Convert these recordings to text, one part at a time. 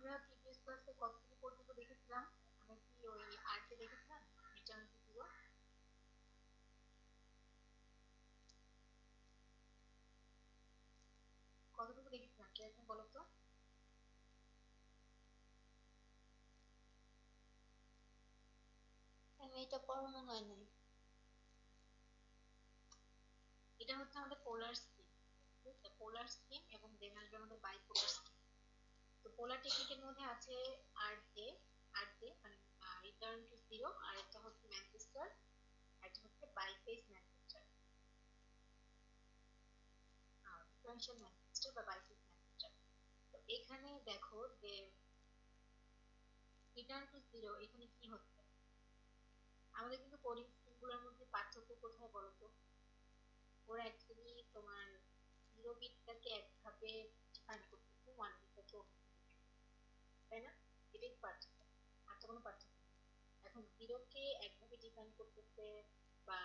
আমরা প্রিভিয়াস ক্লাসে কতটুকু পর্যন্ত দেখেছিলাম? আমরা কি ওই আর্টে দেখেছিলাম রিটার্ন টু জিরো? কতটুকু দেখেছিলাম কে একজন বলো তো? আমি এটা পড়ানো হয় নাই। এটা হচ্ছে আমাদের পোলার স্কিম। পোলার স্কিম এবং দেন আসবে আমাদের বাইপোলার স্কিম। তো পোলার টেকনিকের মধ্যে আছে আর্টে, আর্টে মানে রিটার্ন টু জিরো, আর একটা হচ্ছে ম্যানচেস্টার, আর একটা হচ্ছে বাইফেজ ম্যানচেস্টার, ডিফারেনশিয়াল ম্যানচেস্টার বা বাইফেজ ম্যানচেস্টার। তো এখানে দেখো যে রিটার্ন টু জিরো এখানে কি হচ্ছে, আমাদের কিন্তু কোডিং স্কিমগুলোর মধ্যে পার্থক্য কোথায় বলো তো? ওরা অ্যাকচুয়ালি তোমার জিরো বিটটাকে একভাবে ডিফাইন করতেছে, ওয়ান বিটটাকে অন্যভাবে, তাই না? এটাই পার্থক্য, আর তো কোনো পার্থক্য নেই। এখন জিরোকে একভাবে ডিফাইন করতেছে বা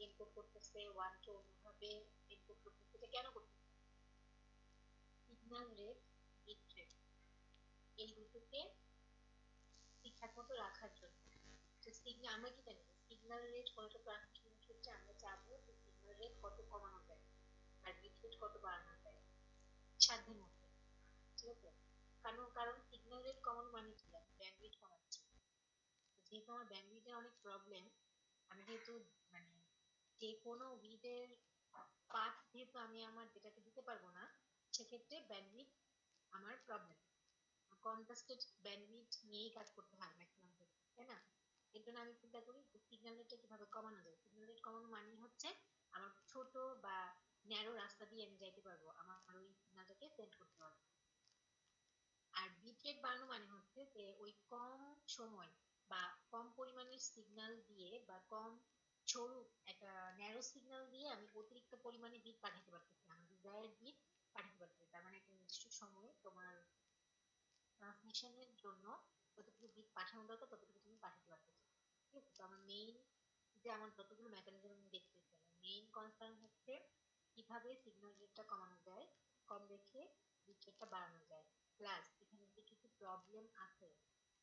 এনকোড করতেছে, ওয়ানকে অন্যভাবে এনকোড করতেছে, এটা কেন করতেছে? সিগন্যাল রেট, বিট রেট, এই দুটোকে ঠিকঠাক মতো রাখার জন্য। তো সিগন্যাল আমরা কি জানি, সিগন্যাল রেট কোনটা ট্রান্সমিশনের ক্ষেত্রে আমরা চাবো যে সিগন্যাল রেট কত কমানো যায় আর বিট রেট কত বাড়ানো যায় সাধ্যের মধ্যে, ঠিক আছে? কারণ কারণ সিগন্যাল রেট কমানো মানে কি, আমি ব্যান্ডউইথ কমাচ্ছি। যেহেতু আমার ব্যান্ডউইথের অনেক প্রবলেম, আমি যেহেতু মানে যে কোনো উইডের পাথ যেহেতু আমি আমার ডেটাকে দিতে পারবো না, সেক্ষেত্রে ব্যান্ডউইথ আমার প্রবলেম, কন্ট্রাস্টেড ব্যান্ডউইথ নিয়েই কাজ করতে হয় ম্যাক্সিমাম ক্ষেত্রে, তাই না? এর জন্য আমি চিন্তা করি যে সিগন্যাল রেটটা কিভাবে কমানো যায়। সিগন্যাল রেট কমানো মানে হচ্ছে আমার ছোট বা ন্যারো রাস্তা দিয়ে আমি যাইতে পারবো, আমার ওই সিগন্যালটাকে সেন্ড করতে পারবো। আর বিট রেট বাড়ানো মানে হচ্ছে যে ওই কম সময় বা কম পরিমাণের সিগন্যাল দিয়ে বা কম সরু একটা ন্যারো সিগন্যাল দিয়ে আমি অতিরিক্ত পরিমাণে বিট পাঠাতে পারতেছি, আমার ডিজায়ার্ড বিট পাঠাতে পারতেছি। তার মানে একটা নির্দিষ্ট সময়ে তোমার ট্রান্সমিশনের জন্য যতটুকু বিট পাঠানো দরকার ততটুকু তুমি পাঠাতে পারতেছো, ঠিক আছে? তো আমার মেইন, যে আমার যতগুলো মেকানিজম আমি দেখতেছি, আমার মেইন কনসার্ন হচ্ছে কিভাবে সিগন্যাল রেটটা কমানো যায়, কম রেখে বিট রেটটা বাড়ানো যায়। প্লাস এখানে যে কিছু প্রবলেম আছে,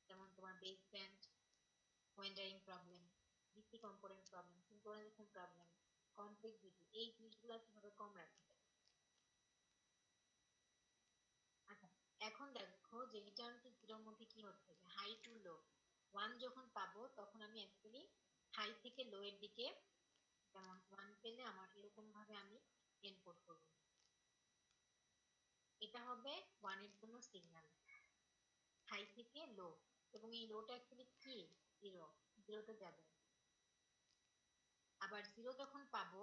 যেমন তোমার base band wandering problem, DC component problem, synchronization problem, complexity, এই জিনিসগুলো কিভাবে কম রাখা যায়। আচ্ছা, এখন দেখো যে রিটার্ন টু জিরোর মধ্যে কি হচ্ছে, যে হাই টু লো, ওয়ান যখন পাবো তখন আমি অ্যাকচুয়ালি হাই থেকে লো এর দিকে, যেমন ওয়ান পেলে আমার এরকম ভাবে আমি এনকোড করবো, এটা হবে ওয়ান এর জন্য সিগন্যাল, হাই থেকে লো। এবং এই লোটা অ্যাকচুয়ালি কি, জিরো, জিরোতে যাবে। আবার জিরো যখন পাবো,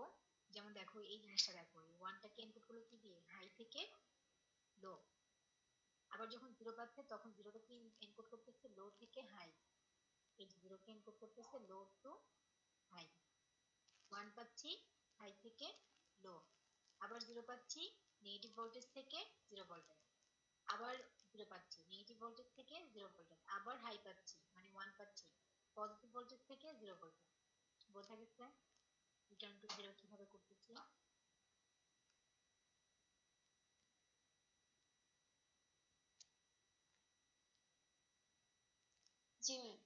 যেমন দেখো এই জিনিসটা দেখো, এই ওয়ানটাকে এনকোড করলো কি দিয়ে, হাই থেকে লো। আবার যখন জিরো পাচ্ছে তখন জিরোটাকে এনকোড করতেছে লো থেকে হাই, এই জিরোকে এনকোড করতেছে লো টু হাই। ওয়ান পাচ্ছি হাই থেকে লো, আবার জিরো পাচ্ছি নেগেটিভ ভোল্টেজ থেকে জিরো ভোল্টেজ, আবার জিরো পাচ্ছি নেগেটিভ ভোল্টেজ থেকে জিরো ভোল্টেজ, আবার হাই পাচ্ছি মানে ওয়ান পাচ্ছি পজিটিভ ভোল্টেজ থেকে জিরো ভোল্টেজ। বোঝা গেছে রিটার্ন টু জিরো কিভাবে করতেছি? জি ম্যাম।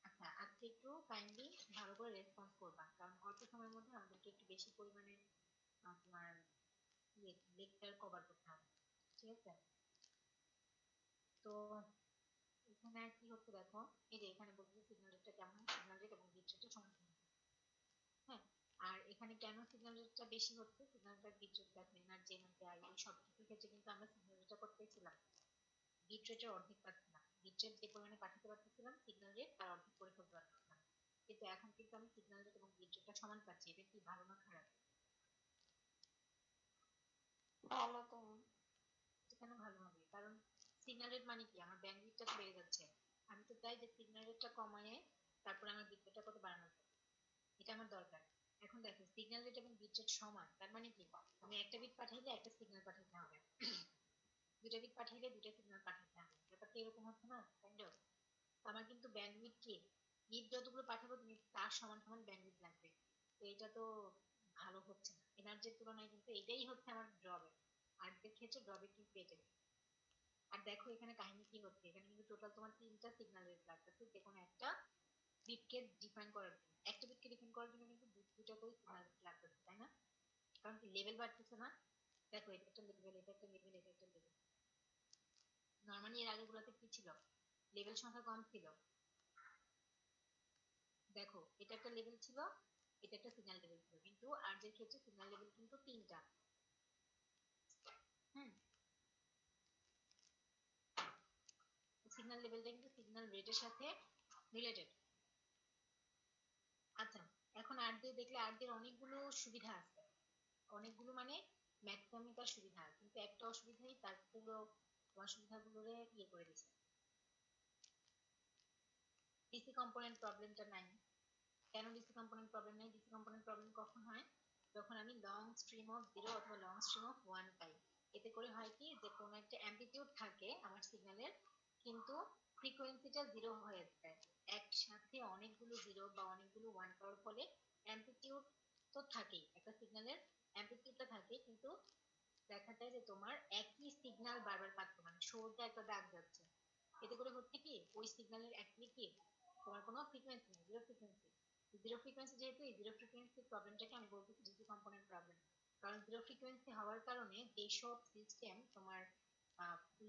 আচ্ছা, আজকে একটু কাইন্ডলি ভালো করে রেসপন্স করবা, কারণ অল্প সময়ের মধ্যে আমাদেরকে একটু বেশি পরিমাণে তোমার লেকচার কভার করতে হবে, ঠিক আছে? তো এখানে কি হচ্ছে দেখো, এই যে এখানে বলছি সিগন্যাল রেটটা কেমন, সিগন্যাল রেট এবং বিট রেটটা সমান সমান। হ্যাঁ, আর এখানে কেন সিগন্যাল রেটটা বেশি হচ্ছে, সিগন্যালটা বিট রেট দেখো, এনার্জি এনার্জি আই এই সব কিছুর ক্ষেত্রে কিন্তু আমরা সিগন্যাল রেটটা করতেছিলাম, বিট রেটের অর্ধেক পাচ্ছিলাম। বিট রেট যে পরিমাণে পাঠাতে পারতেছিলাম সিগন্যাল রেট তার অর্ধেক করে ফেলতে পারতেছিলাম। কিন্তু এখন কিন্তু আমি সিগন্যাল রেট এবং বিট রেটটা সমান পাচ্ছি, এটা কি ভালো না খারাপ? ভালো তো ম্যাম। কেন ভালো হবে, কারণ সিগন্যাল রেট মানে কি, আমার ব্যান্ডউইথটা তো বেড়ে যাচ্ছে। আমি তো চাই যে সিগন্যাল রেটটা কমায় তারপর আমার বিট রেটটা কত বাড়ানো যায়, এটা আমার দরকার। এখন দেখো সিগন্যাল রেট এবং বিট রেট সমান, তার মানে কি, আমি একটা বিট পাঠাইলে একটা সিগন্যাল পাঠাতে হবে, দুটা বিট পাঠাইলে দুটা সিগন্যাল পাঠাতে হবে, ব্যাপারটা এরকম হচ্ছে না কাইন্ড অফ? আমার কিন্তু ব্যান্ডউইথ কি, বিট যতগুলো পাঠাবো তুমি তার সমান সমান ব্যান্ডউইথ লাগবে। তো এটা তো ভালো হচ্ছে না, এনার্জির তুলনায় কিন্তু এটাই হচ্ছে আমার ড্রব্যাক, আর এর ক্ষেত্রে ড্রব্যাক কিন্তু এটাই। আর দেখো এখানে কাহিনী কি হচ্ছে, এখানে কিন্তু টোটাল তোমার তিনটা সিগন্যাল রেট লাগতেছে যে কোনো একটা বিটকে ডিফাইন করার জন্য। একটা বিটকে ডিফাইন করার জন্য কিন্তু দুটা করে সিগন্যাল লাগতেছে, তাই না? কারণ কি লেভেল বাড়তেছে না? দেখো এটা একটা লেভেল, এটা একটা লেভেল, এটা একটা লেভেল। নর্মালি এর আগেগুলোতে কি ছিল, লেভেল সংখ্যা কম ছিল। দেখো এটা একটা লেভেল ছিল, এটা একটা সিগন্যাল লেভেল ছিল, কিন্তু আর দের ক্ষেত্রে সিগন্যাল লেভেল কিন্তু তিনটা। হুম, সিগন্যাল লেভেলটা কিন্তু সিগন্যাল রেটের সাথে রিলেটেড। আচ্ছা, এখন আর দিয়ে দেখলে আর দের অনেকগুলো সুবিধা আছে, অনেকগুলো মানে ম্যাক্সিমামটার সুবিধা, কিন্তু একটা অসুবিধাই তার পুরো অসুবিধাগুলোরে ইয়ে করে দিছে। ডিসি কম্পোনেন্ট প্রবলেমটা নাই। কেন ডিসি কম্পোনেন্ট প্রবলেম নাই? ডিসি কম্পোনেন্ট প্রবলেম কখন হয়, যখন আমি লং স্ট্রিম অফ জিরো অথবা লং স্ট্রিম অফ ওয়ান পাই। এতে করে হয় কি, যে কোনো একটা অ্যাম্পলিটিউড থাকে আমার সিগন্যালের, কিন্তু ফ্রিকোয়েন্সিটা জিরো হয়ে যায়। একসাথে অনেকগুলো জিরো বা অনেকগুলো ওয়ান পাওয়ার ফলে অ্যাম্পলিটিউড তো থাকেই, একটা সিগন্যালের অ্যাম্পলিটিউডটা থাকে, কিন্তু দেখা যায় যে তোমার একই সিগন্যাল বারবার পাচ্ছে, মানে সোজা একটা দাগ যাচ্ছে। এতে করে হচ্ছে কি, ওই সিগন্যালের অ্যাকচুয়ালি কি তোমার কোনো ফ্রিকোয়েন্সি নেই, জিরো ফ্রিকোয়েন্সি। জিরো ফ্রিকোয়েন্সি যেহেতু, এই জিরো ফ্রিকোয়েন্সি প্রবলেমটাকে আমি বলতেছি ডিসি কম্পোনেন্ট প্রবলেম। কারণ জিরো ফ্রিকোয়েন্সি হওয়ার কারণে যেসব সিস্টেম তোমার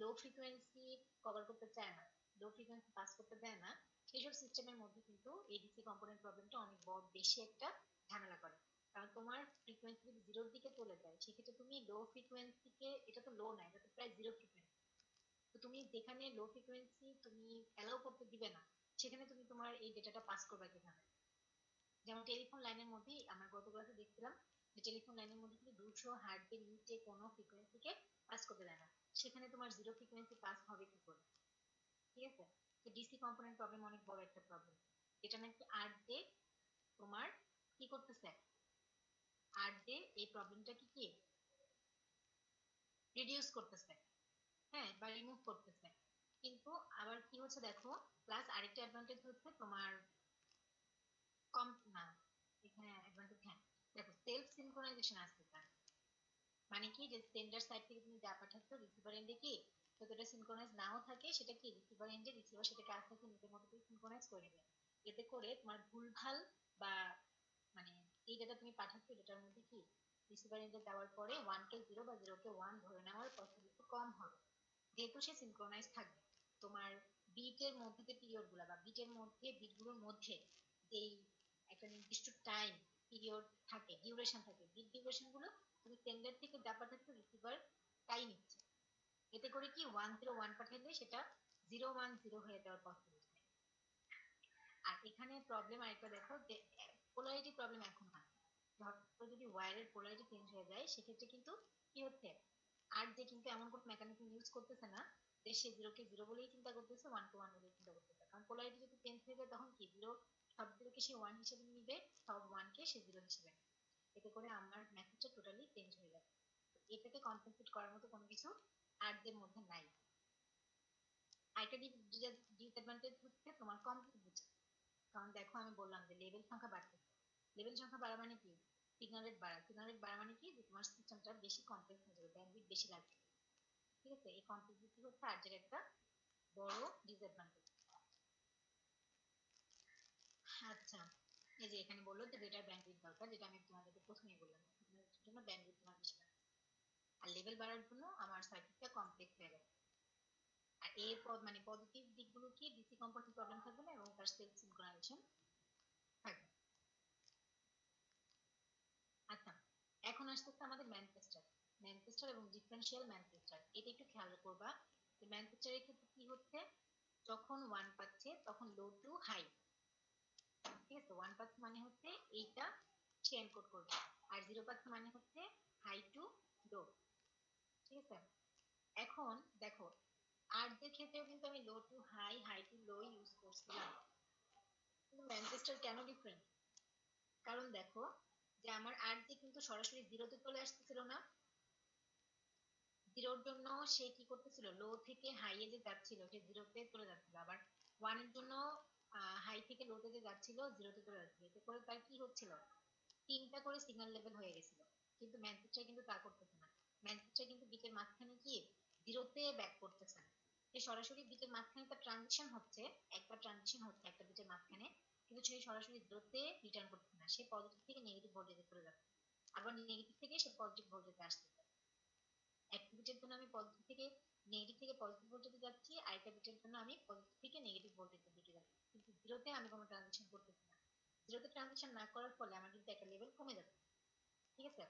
লো ফ্রিকোয়েন্সি কভার করতে চায় না, লো ফ্রিকোয়েন্সি পাস করতে দেয় না, সেইসব সিস্টেমের মধ্যে কিন্তু এই ডিসি কম্পোনেন্ট প্রবলেমটা অনেক বড় বেশি একটা ঝামেলা করে। কারণ তোমার ফ্রিকোয়েন্সি যদি জিরোর দিকে চলে যায়, সেক্ষেত্রে তুমি লো ফ্রিকোয়েন্সিকে, এটা তো লো না, এটা তো প্রায় জিরো ফ্রিকোয়েন্সি, তো তুমি যেখানে লো ফ্রিকোয়েন্সি তুমি অ্যালাউ করতে দিবে না, সেখানে তুমি তোমার এই ডেটাটা পাস করবে কিভাবে? যেমন টেলিফোন লাইনের মধ্যেই আমরা গত ক্লাসে দেখছিলাম যে টেলিফোন লাইনের মধ্যে কিন্তু 200 হার্টজের নিচে কোনো ফ্রিকোয়েন্সিকে পাস করতে দেয় না, সেখানে তোমার জিরো ফ্রিকোয়েন্সি পাস হবে কি করে? ঠিক আছে, তো ডিসি কম্পোনেন্ট প্রবলেম অনেক বড় একটা প্রবলেম। এটা নাকি আর যে তোমার কি করতেছে, আর যে এই প্রবলেমটা কি কি রিডিউস করতেছে, হ্যাঁ, বা রিমুভ করতেছে। কিন্তু আবার কি হচ্ছে দেখো, প্লাস আরেকটা অ্যাডভান্টেজ হচ্ছে তোমার কম না, এখানে অ্যাডভান্টেজ, হ্যাঁ, দেখো সেলফ সিনক্রোনাইজেশন আসছে তার, মানে কি, যে সেন্ডার সাইড থেকে তুমি যা পাঠাচ্ছ রিসিভার এন্ডে কি যতটা সিনক্রোনাইজ নাও থাকে, সেটা কি রিসিভার এন্ডে রিসিভার সেটাকে আস্তে আস্তে নিজের মতো করে সিনক্রোনাইজ করে নেবে। এতে করে তোমার ভুলভাল বা মানে এই ডেটা তুমি পাঠাচ্ছ, ডেটার মধ্যে কি রিসিভার এন্ডে দেওয়ার পরে ওয়ান কে জিরো বা জিরো কে ওয়ান ধরে নেওয়ার পসিবিলিটি কম হবে, যেহেতু সে সিনক্রোনাইজ থাকবে। তোমার বিটের মধ্যে যে পিরিয়ড গুলা বা বিটের মধ্যে বিটগুলোর মধ্যে যেই একটা নির্দিষ্ট টাইম পিরিয়ড থাকে, ডিউরেশন থাকে, বিট ডিউরেশন গুলো তুমি সেন্ডার থেকে যা পাঠাচ্ছ রিসিভার তাই নিচ্ছে। এতে করে কি 101 পাঠাইলে সেটা 010 হয়ে যাওয়ার পসিবিলিটি। আর এখানে প্রবলেম আরেকটা দেখো, যে পোলারিটি প্রবলেম এখন হয়। ধরো যদি ওয়্যারের পোলারিটি চেঞ্জ হয়ে যায়, সেক্ষেত্রে কিন্তু কি হচ্ছে, আর যে কিন্তু এমন কোনো মেকানিজম ইউজ করতেছে না যে সে জিরো কে জিরো বলেই চিন্তা করতেছে, ওয়ান কে ওয়ান বলেই চিন্তা করতেছে। কারণ পোলারিটি যদি চেঞ্জ হয়ে যায়, তখন কি জিরো সব জিরোকে সে ওয়ান হিসেবে নিবে, সব ওয়ান কে সে জিরো হিসেবে নিবে। এতে করে আমার মেসেজটা টোটালি চেঞ্জ হয়ে যাবে। এটাকে কম্পেনসেট করার মতো কোনো কিছু আর দের মধ্যে নাই। আরেকটা ডিসঅ্যাডভান্টেজ হচ্ছে তোমার কমপ্লিট। কারণ দেখো আমি বললাম যে লেভেল সংখ্যা বাড়তেছে, লেভেল সংখ্যা বাড়া মানে কি, সিগন্যাল রেট বাড়া, সিগন্যাল রেট বাড়া মানে কি, যে তোমার সিস্টেমটা বেশি কমপ্লেক্স হয়ে যাবে, ব্যান্ডউইথ বেশি লাগবে। ঠিক আছে, এই কমপ্লেক্সিটি হচ্ছে আর্জের একটা বড় ডিসঅ্যাডভান্টেজ। আচ্ছা, এই যে এখানে বললো যে ডেটার ব্যান্ডউইথ দরকার, যেটা আমি তোমাদেরকে প্রথমেই বললাম, সিগন্যালের জন্য ব্যান্ডউইথ তোমার বেশি লাগবে, আর লেভেল বাড়ার জন্য আমার সার্কিটটা কমপ্লেক্স হয়ে গেছে। আর এর মানে পজিটিভ দিকগুলো কি, ডিসি কম্পোনেন্ট প্রবলেম থাকবে না, এবং তার সেলফ সিনক্রোনাইজেশন থাকবে। আচ্ছা, এখন আসতেছে আমাদের ম্যানচেস্টার। ম্যানচেস্টার এবং ডিফারেনশিয়াল ম্যানচেস্টার, এটা একটু খেয়াল করবা যে ম্যানচেস্টারের ক্ষেত্রে কি হচ্ছে, যখন ওয়ান পাচ্ছে তখন লো টু হাই। ঠিক আছে, ওয়ান পাচ্ছে মানে হচ্ছে এইটা সে এনকোড করবে, আর জিরো পাচ্ছে মানে হচ্ছে হাই টু লো। ঠিক আছে, এখন দেখো আর দের ক্ষেত্রেও কিন্তু আমি low to high, high to low use করছিলাম, কিন্তু ম্যানচেস্টার কেন ডিফারেন্ট? কারণ দেখো যে আমার আর যে কিন্তু সরাসরি জিরোতে চলে আসতেছিল না, জিরোর জন্য সে কি করতেছিল, লো থেকে হাই এ যে যাচ্ছিল সে জিরোতে চলে যাচ্ছিল, আবার ওয়ান এর জন্য হাই থেকে লোতে যে যাচ্ছিল জিরোতে চলে যাচ্ছিল। এতে করে তার কি হচ্ছিল, তিনটা করে সিগন্যাল লেভেল হয়ে গেছিল। কিন্তু ম্যানচেস্টার কিন্তু তা করতেছে না, ম্যানচেস্টার কিন্তু বিটের মাঝখানে কি জিরোতে ব্যাক করতেছে না, সে সরাসরি বিটের মাঝখানে তার ট্রানজিশন হচ্ছে, একবার ট্রানজিশন হচ্ছে একটা বিটের মাঝখানে, কিন্তু সে সরাসরি জিরোতে রিটার্ন করতেছে না, সে পজিটিভ থেকে নেগেটিভ ভোল্টেজে চলে যাচ্ছে, আবার নেগেটিভ থেকে সে পজিটিভ ভোল্টেজে আসতেছে। একটা বিটের জন্য আমি পজিটিভ থেকে নেগেটিভ থেকে পজিটিভ ভোল্টেজে যাচ্ছি, আরেকটা বিটের জন্য আমি পজিটিভ থেকে নেগেটিভ ভোল্টেজের দিকে যাচ্ছি, কিন্তু জিরোতে আমি কোনো ট্রানজিশন করতেছি না। জিরোতে ট্রানজিশন না করার ফলে আমার কিন্তু একটা লেভেল কমে যাচ্ছে, ঠিক আছে?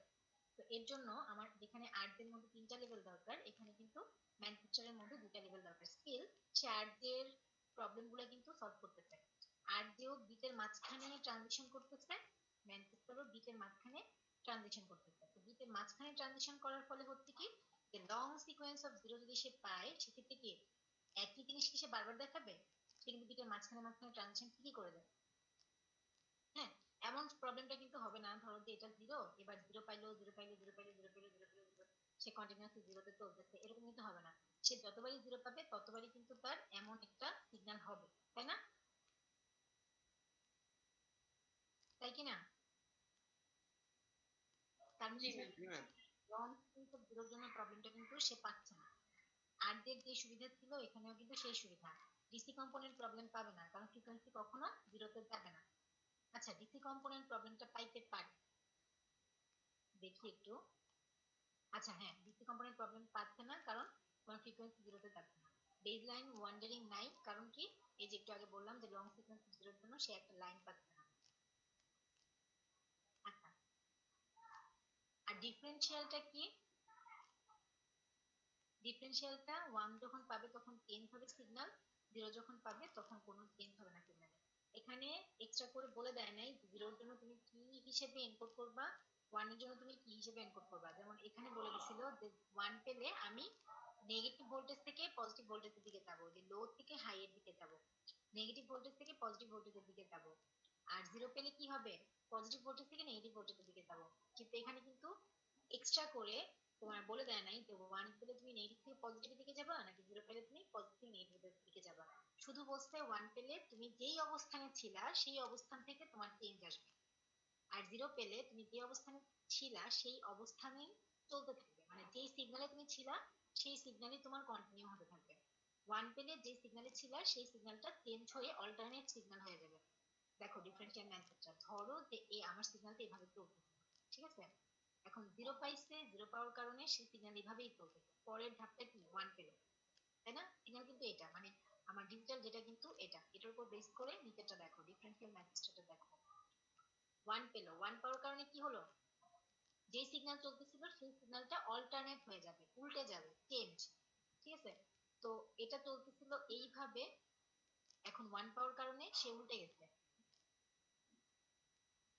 তো এর জন্য আমার যেখানে আট এর মধ্যে তিনটা লেভেল দরকার, এখানে কিন্তু ম্যানুফ্যাকচারের মধ্যে দুটা লেভেল দরকার। স্কিল সে আট এর প্রবলেম গুলো কিন্তু সলভ করতেছে, আট দিয়েও বিটের মাঝখানে ট্রানজিশন করতেছে, ম্যানুফ্যাকচারও বিটের মাঝখানে ট্রানজিশন করতেছে। তো বিটের মাঝখানে ট্রানজিশন করার ফলে হচ্ছে কি, যে লং সিকোয়েন্স অফ জিরো যদি সে পায়, সেক্ষেত্রে কি একই জিনিস কি সে বারবার দেখাবে? সে কিন্তু বিটের মাঝখানে মাঝখানে ট্রানজিশন ঠিকই করে দেবে। হ্যাঁ, এমন প্রবলেমটা কিন্তু হবে না, ধরো যে এটা জিরো, এবার জিরো পাইলো, জিরো পাইলো, জিরো পাইলো, জিরো পাইলো, জিরো পাইলো, জিরো, সে কন্টিনিউয়াসলি জিরোতে চলতেছে, এরকম কিন্তু হবে না। সে যতবারই জিরো পাবে ততবারই কিন্তু তার এমন একটা সিগন্যাল হবে, তাই না? তাই কি না? তার জি মানে ম্যাম। লং জিরোর জন্য প্রবলেমটা কিন্তু সে পাচ্ছে না। আর দের যে সুবিধা ছিল এখানেও কিন্তু সেই সুবিধা, ডিসি কম্পোনেন্ট প্রবলেম পাবে না, কারণ ফ্রিকোয়েন্সি কখনো জিরোতে যাবে না। আচ্ছা, ডিসি কম্পোনেন্ট প্রবলেমটা পাইতে পারে, দেখি একটু। আচ্ছা হ্যাঁ, ডিসি কম্পোনেন্ট প্রবলেম পাচ্ছে না কারণ তোমার ফ্রিকোয়েন্সি জিরোতে যাচ্ছে না। বেজ লাইন ওয়ান্ডারিং নাই, কারণ কি, এই যে একটু আগে বললাম যে লং ফ্রিকোয়েন্সি জিরোর জন্য সে একটা লাইন পাচ্ছে না। আচ্ছা, আর ডিফারেনশিয়ালটা কি? ডিফারেনশিয়ালটা ওয়ান যখন পাবে তখন চেঞ্জ হবে সিগন্যাল, জিরো যখন পাবে তখন কোনো চেঞ্জ হবে না সিগন্যালে। এখানে এক্সট্রা করে বলে দেয় নাই জিরোর জন্য তুমি কি হিসেবে এনকোড করবা, ওয়ানের জন্য তুমি কি হিসেবে এনকোড করবা। যেমন এখানে বলে দিছিল যে ওয়ান পেলে আমি নেগেটিভ ভোল্টেজ থেকে পজিটিভ ভোল্টেজের দিকে যাবো, যে লো থেকে হাই এর দিকে যাবো, নেগেটিভ ভোল্টেজ থেকে পজিটিভ ভোল্টেজের দিকে যাবো। আর জিরো পেলে কি হবে, পজিটিভ ভোল্টেজ থেকে নেগেটিভ ভোল্টেজের দিকে যাবো। কিন্তু এখানে কিন্তু এক্সট্রা করে তোমার বলে দেয় নাই যে ওয়ান পেলে তুমি নেগেটিভ থেকে পজিটিভ দিকে যাবা, নাকি জিরো পেলে তুমি পজিটিভ থেকে নেগেটিভ দিকে যাবা। শুধু বলছে ওয়ান পেলে তুমি যেই অবস্থানে ছিলা সেই অবস্থান থেকে তোমার চেঞ্জ আসবে, আর জিরো পেলে তুমি যে অবস্থানে ছিলা সেই অবস্থানেই চলতে থাকবে, মানে যেই সিগনালে তুমি ছিলা সেই সিগন্যালই তোমার কন্টিনিউ হতে থাকবে। ওয়ান পেলে যে সিগন্যালে ছিলা সেই সিগন্যালটা চেঞ্জ হয়ে অল্টারনেট সিগন্যাল হয়ে যাবে। দেখো ডিফারেন্সিয়াল ম্যাথডটা, ধরো যে এই আমার সিগন্যালটা এভাবে চলতেছে, ঠিক আছে? এখন জিরো পাইছে, জিরো পাওয়ার কারণে সেই সিগন্যাল এভাবেই চলতেছে, পরের ধাপটা কি ওয়ান পেল, তাই না? সিগন্যাল কিন্তু এটা মানে আমার ডিজিটাল যেটা কিন্তু এটা, এটার উপর বেস করে নিচেরটা দেখো, ডিফারেন্সিয়াল ম্যাথডটা দেখো। ওয়ান পেলো, ওয়ান পাওয়ার কারণে কি হলো, যে সিগন্যাল চলতেছিল সেই সিগন্যালটা অল্টারনেট হয়ে যাবে, উল্টে যাবে, চেঞ্জ, ঠিক আছে? তো এটা চলতেছিল এইভাবে, এখন ওয়ান পাওয়ার কারণে সে উল্টে গেছে।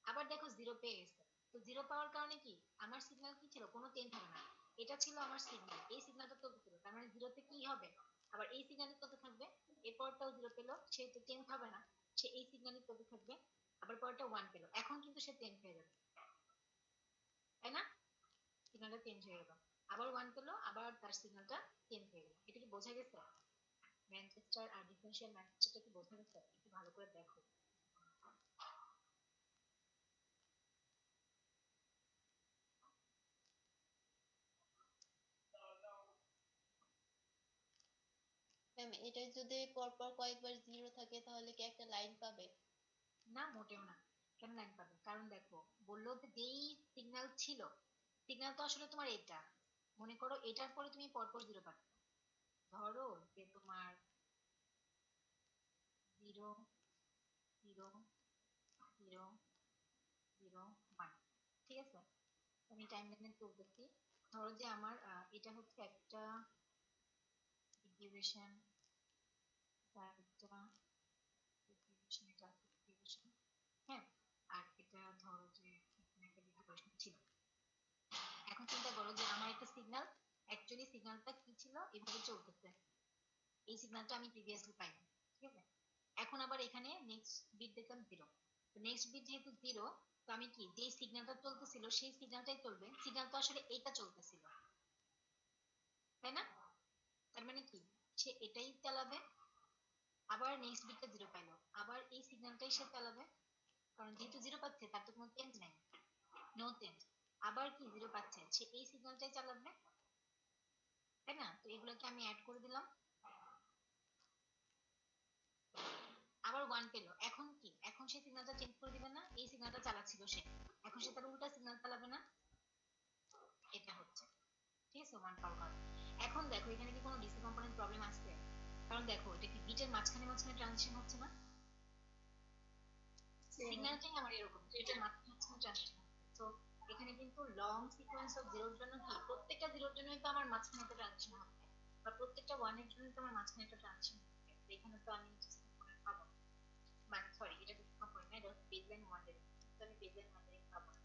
আবার দেখো জিরো পেয়ে গেছে, তো জিরো পাওয়ার কারণে কি, আমার সিগন্যাল কি ছিল, কোনো চেঞ্জ হবে না, এটা ছিল আমার সিগন্যাল, এই সিগন্যালটা চলতেছিল, তার মানে জিরোতে কি হবে, আবার এই সিগন্যালই চলতে থাকবে। এরপরটাও জিরো পেলো, সে তো চেঞ্জ হবে না, সে এই সিগন্যালই চলতে থাকবে। আবার পরটা ওয়ান পেলো, এখন কিন্তু সে চেঞ্জ হয়ে যাবে, তাই না? সিগন্যালটা চেঞ্জ হয়ে গেল, আবার ওয়ান পেলো, আবার তার সিগন্যালটা চেঞ্জ হয়ে গেল। এটা কি বোঝা গেছে? ম্যানচেস্টার আর ডিফারেন্সিয়াল ম্যানচেস্টারটা কি বোঝা গেছে? একটু ভালো করে দেখো। ম্যাম, এটা যদি পরপর কয়েকবার জিরো থাকে তাহলে কি একটা লাইন পাবে? না, মোটেও না। কেন লাইন পাবে, কারণ দেখো বললো যে যেই সিগন্যাল ছিল, সিগন্যাল তো আসলে তোমার এটা, মনে করো এটার পরে তুমি পরপর জিরো পাচ্ছ, ধরো যে তোমার zero, zero, zero, zero, one, ঠিক আছে? আমি টাইম লাইনে চলতেছি, ধরো যে আমার এটা হচ্ছে একটা ডিউরেশন, একটা ডিউরেশন, এটা ডিউরেশন, হ্যাঁ, আর এটা ধরো যে এখানে একটা ডিউরেশন ছিল। এখন চিন্তা করো যে আমার একটা সিগন্যাল, অ্যাকচুয়ালি সিগন্যালটা কি ছিল, এভাবে চলতেছে, এই সিগন্যালটা আমি প্রিভিয়াসলি পাইনি, ঠিক আছে? এখন আবার এখানে নেক্সট বিট দেখলাম জিরো, তো নেক্সট বিট যেহেতু জিরো, তো আমি কি যেই সিগন্যালটা চলতেছিল সেই সিগন্যালটাই চলবে, সিগন্যাল তো আসলে এইটা চলতেছিল, তাই না? তার মানে কি, সে এটাই চালাবে, আবার নেক্সট বিটটা জিরো পাইলো, আবার এই সিগন্যালটাই সে চালাবে, কারণ যেহেতু জিরো পাচ্ছে তার তো কোনো চেঞ্জ নাই, নো চেঞ্জ। আবার কি জিরো পাচ্ছে, সে এই সিগন্যালটাই চালাবে, তাই না? তো এগুলোকে আমি অ্যাড করে দিলাম, আবার 1 পেলো। এখন কি, এখন সে সিগন্যালটা চেঞ্জ করে দিবে না? এই সিগন্যালটা চালাচ্ছিল সে, এখন সে তার উল্টা সিগন্যাল চালাবে না? এটা হচ্ছে, ঠিক আছে, 1 পাওয়ার কারণে। এখন দেখো এখানে কি কোনো ডিসি কম্পোনেন্ট প্রবলেম আসছে? কারণ দেখো এটা কি বিটের মাঝখানে মাঝখানে ট্রানজিশন হচ্ছে না? সিগন্যালটাই আমার এরকম, তো এটার মাঝখানে মাঝখানে ট্রানজিশন হচ্ছে। তো এখানে কিন্তু লং সিকোয়েন্স অফ জিরোর জন্য কি প্রত্যেকটা জিরোর জন্যই তো আমার মাঝখানে একটা ট্রানজিশন হবে, বা প্রত্যেকটা ওয়ানের জন্য তো আমার মাঝখানে একটা ট্রানজিশন হবে। তো এখানে তো আমি ডিসি কম্পোনেন্ট পাবো না, মানে সরি এটা ডিসি কম্পোনেন্ট না, এটা হচ্ছে বেসলাইন ওয়ান্ডারিং, কিন্তু আমি বেসলাইন ওয়ান্ডারিং পাবো না,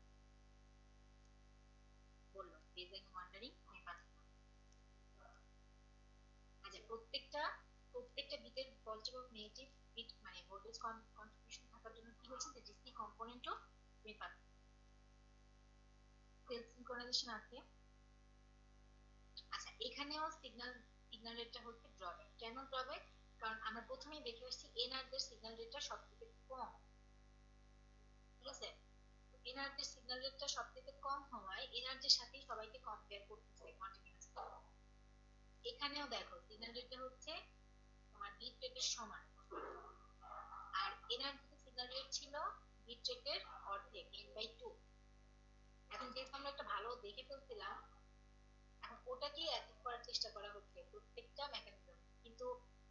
বললো বেসলাইন ওয়ান্ডারিং আমি পাচ্ছি না। আচ্ছা, প্রত্যেকটা প্রত্যেকটা বিটের পজিটিভ অফ নেগেটিভ বিট মানে ভোল্টেজ কন্ট্রিবিউশন থাকার জন্য কি হচ্ছে যে ডিসি কম্পোনেন্টও তুমি পাচ্ছ। সেলফ সিনক্রোনাইজেশন আছে। আচ্ছা, এখানেও সিগন্যাল রেটটা হচ্ছে ড্রব্যাক। কেন ড্রব্যাক? কারণ আমরা প্রথমেই দেখে আসছি এনআর দের সিগন্যাল রেটটা সবথেকে কম, ঠিক আছে? এনআর দের সিগন্যাল রেটটা সবথেকে কম হওয়ায় এনআর দের সাথেই সবাইকে কম্পেয়ার করতেছে কন্টিনিউয়াসলি। এখানেও দেখো সিগন্যাল রেটটা হচ্ছে তোমার বিট রেটের সমান, আর এনআর দিকে সিগন্যাল রেট ছিল বিট রেটের অর্ধেক, n/2। এখন যেহেতু আমরা একটা ভালো দেখে ফেলছিলাম, এখন ওটাকেই অ্যাচিভ করার চেষ্টা করা হচ্ছে প্রত্যেকটা মেকানিজম। কিন্তু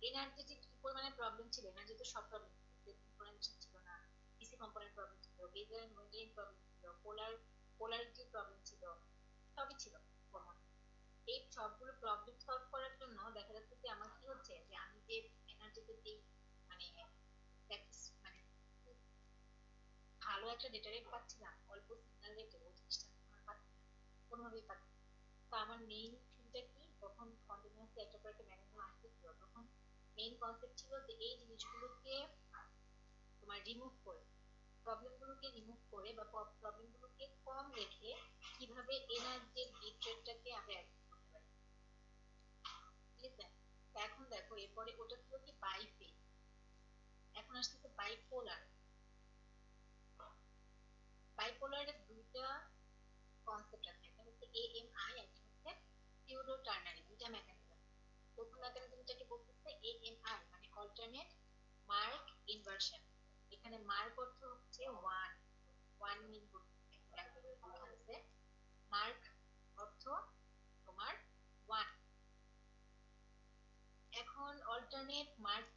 এনার্জি যে কি পরিমাণে প্রবলেম ছিল, এনার্জি তো সব প্রবলেম ছিল, সিনক্রোনাইজেশন ছিল না, ডিসি কম্পোনেন্ট প্রবলেম ছিল, বেজলাইন ওয়েন্ডিং প্রবলেম ছিল, পোলারিটি প্রবলেম ছিল, সবই ছিল ওর মধ্যে। এই সবগুলো প্রবলেম সলভ করার জন্য দেখা যাচ্ছে যে আমার কি হচ্ছে যে আমি যে এনার্জিতে যে মানে প্র্যাকটিস মানে খুব ভালো একটা ডেটা রেট পাচ্ছিলাম অল্প সিগন্যাল রেটে, ওই জিনিসটা আমি এখন আর পাচ্ছি না, কোনোভাবেই পাচ্ছি না। তো আমার মেইন থিমটা কি, যখন কন্টিনিউয়াসলি একটা পর একটা ম্যানেজমেন্ট আসতেছিল তখন মেইন কনসেপ্ট ছিল যে এই জিনিসগুলোকে তোমার রিমুভ করে, প্রবলেমগুলোকে রিমুভ করে বা প্রবলেমগুলোকে কম রেখে কিভাবে এনার্জির বিট রেটটাকে আমরা অ্যাডজাস্ট করতে পারি, ঠিক আছে? তো এখন দেখো এরপরে ওটা ছিল কি বাই ফেজ, এখন আসতেছে বাইপোলার। বাইপোলারের দুইটা কনসেপ্ট আছে, একটা হচ্ছে এএমআই, একটা হচ্ছে সিউডো টার্নারি, দুইটা মেকানিজম। প্রথম মেকানিজমটাকে বলতেছে এএমআই মানে অল্টারনেট মার্ক ইনভার্সন। এখানে মার্ক অর্থ হচ্ছে ওয়ান, ওয়ান মিন করতেছে এখানে মার্ক অর্থ তোমার ওয়ান। এখন অল্টারনেট মার্ক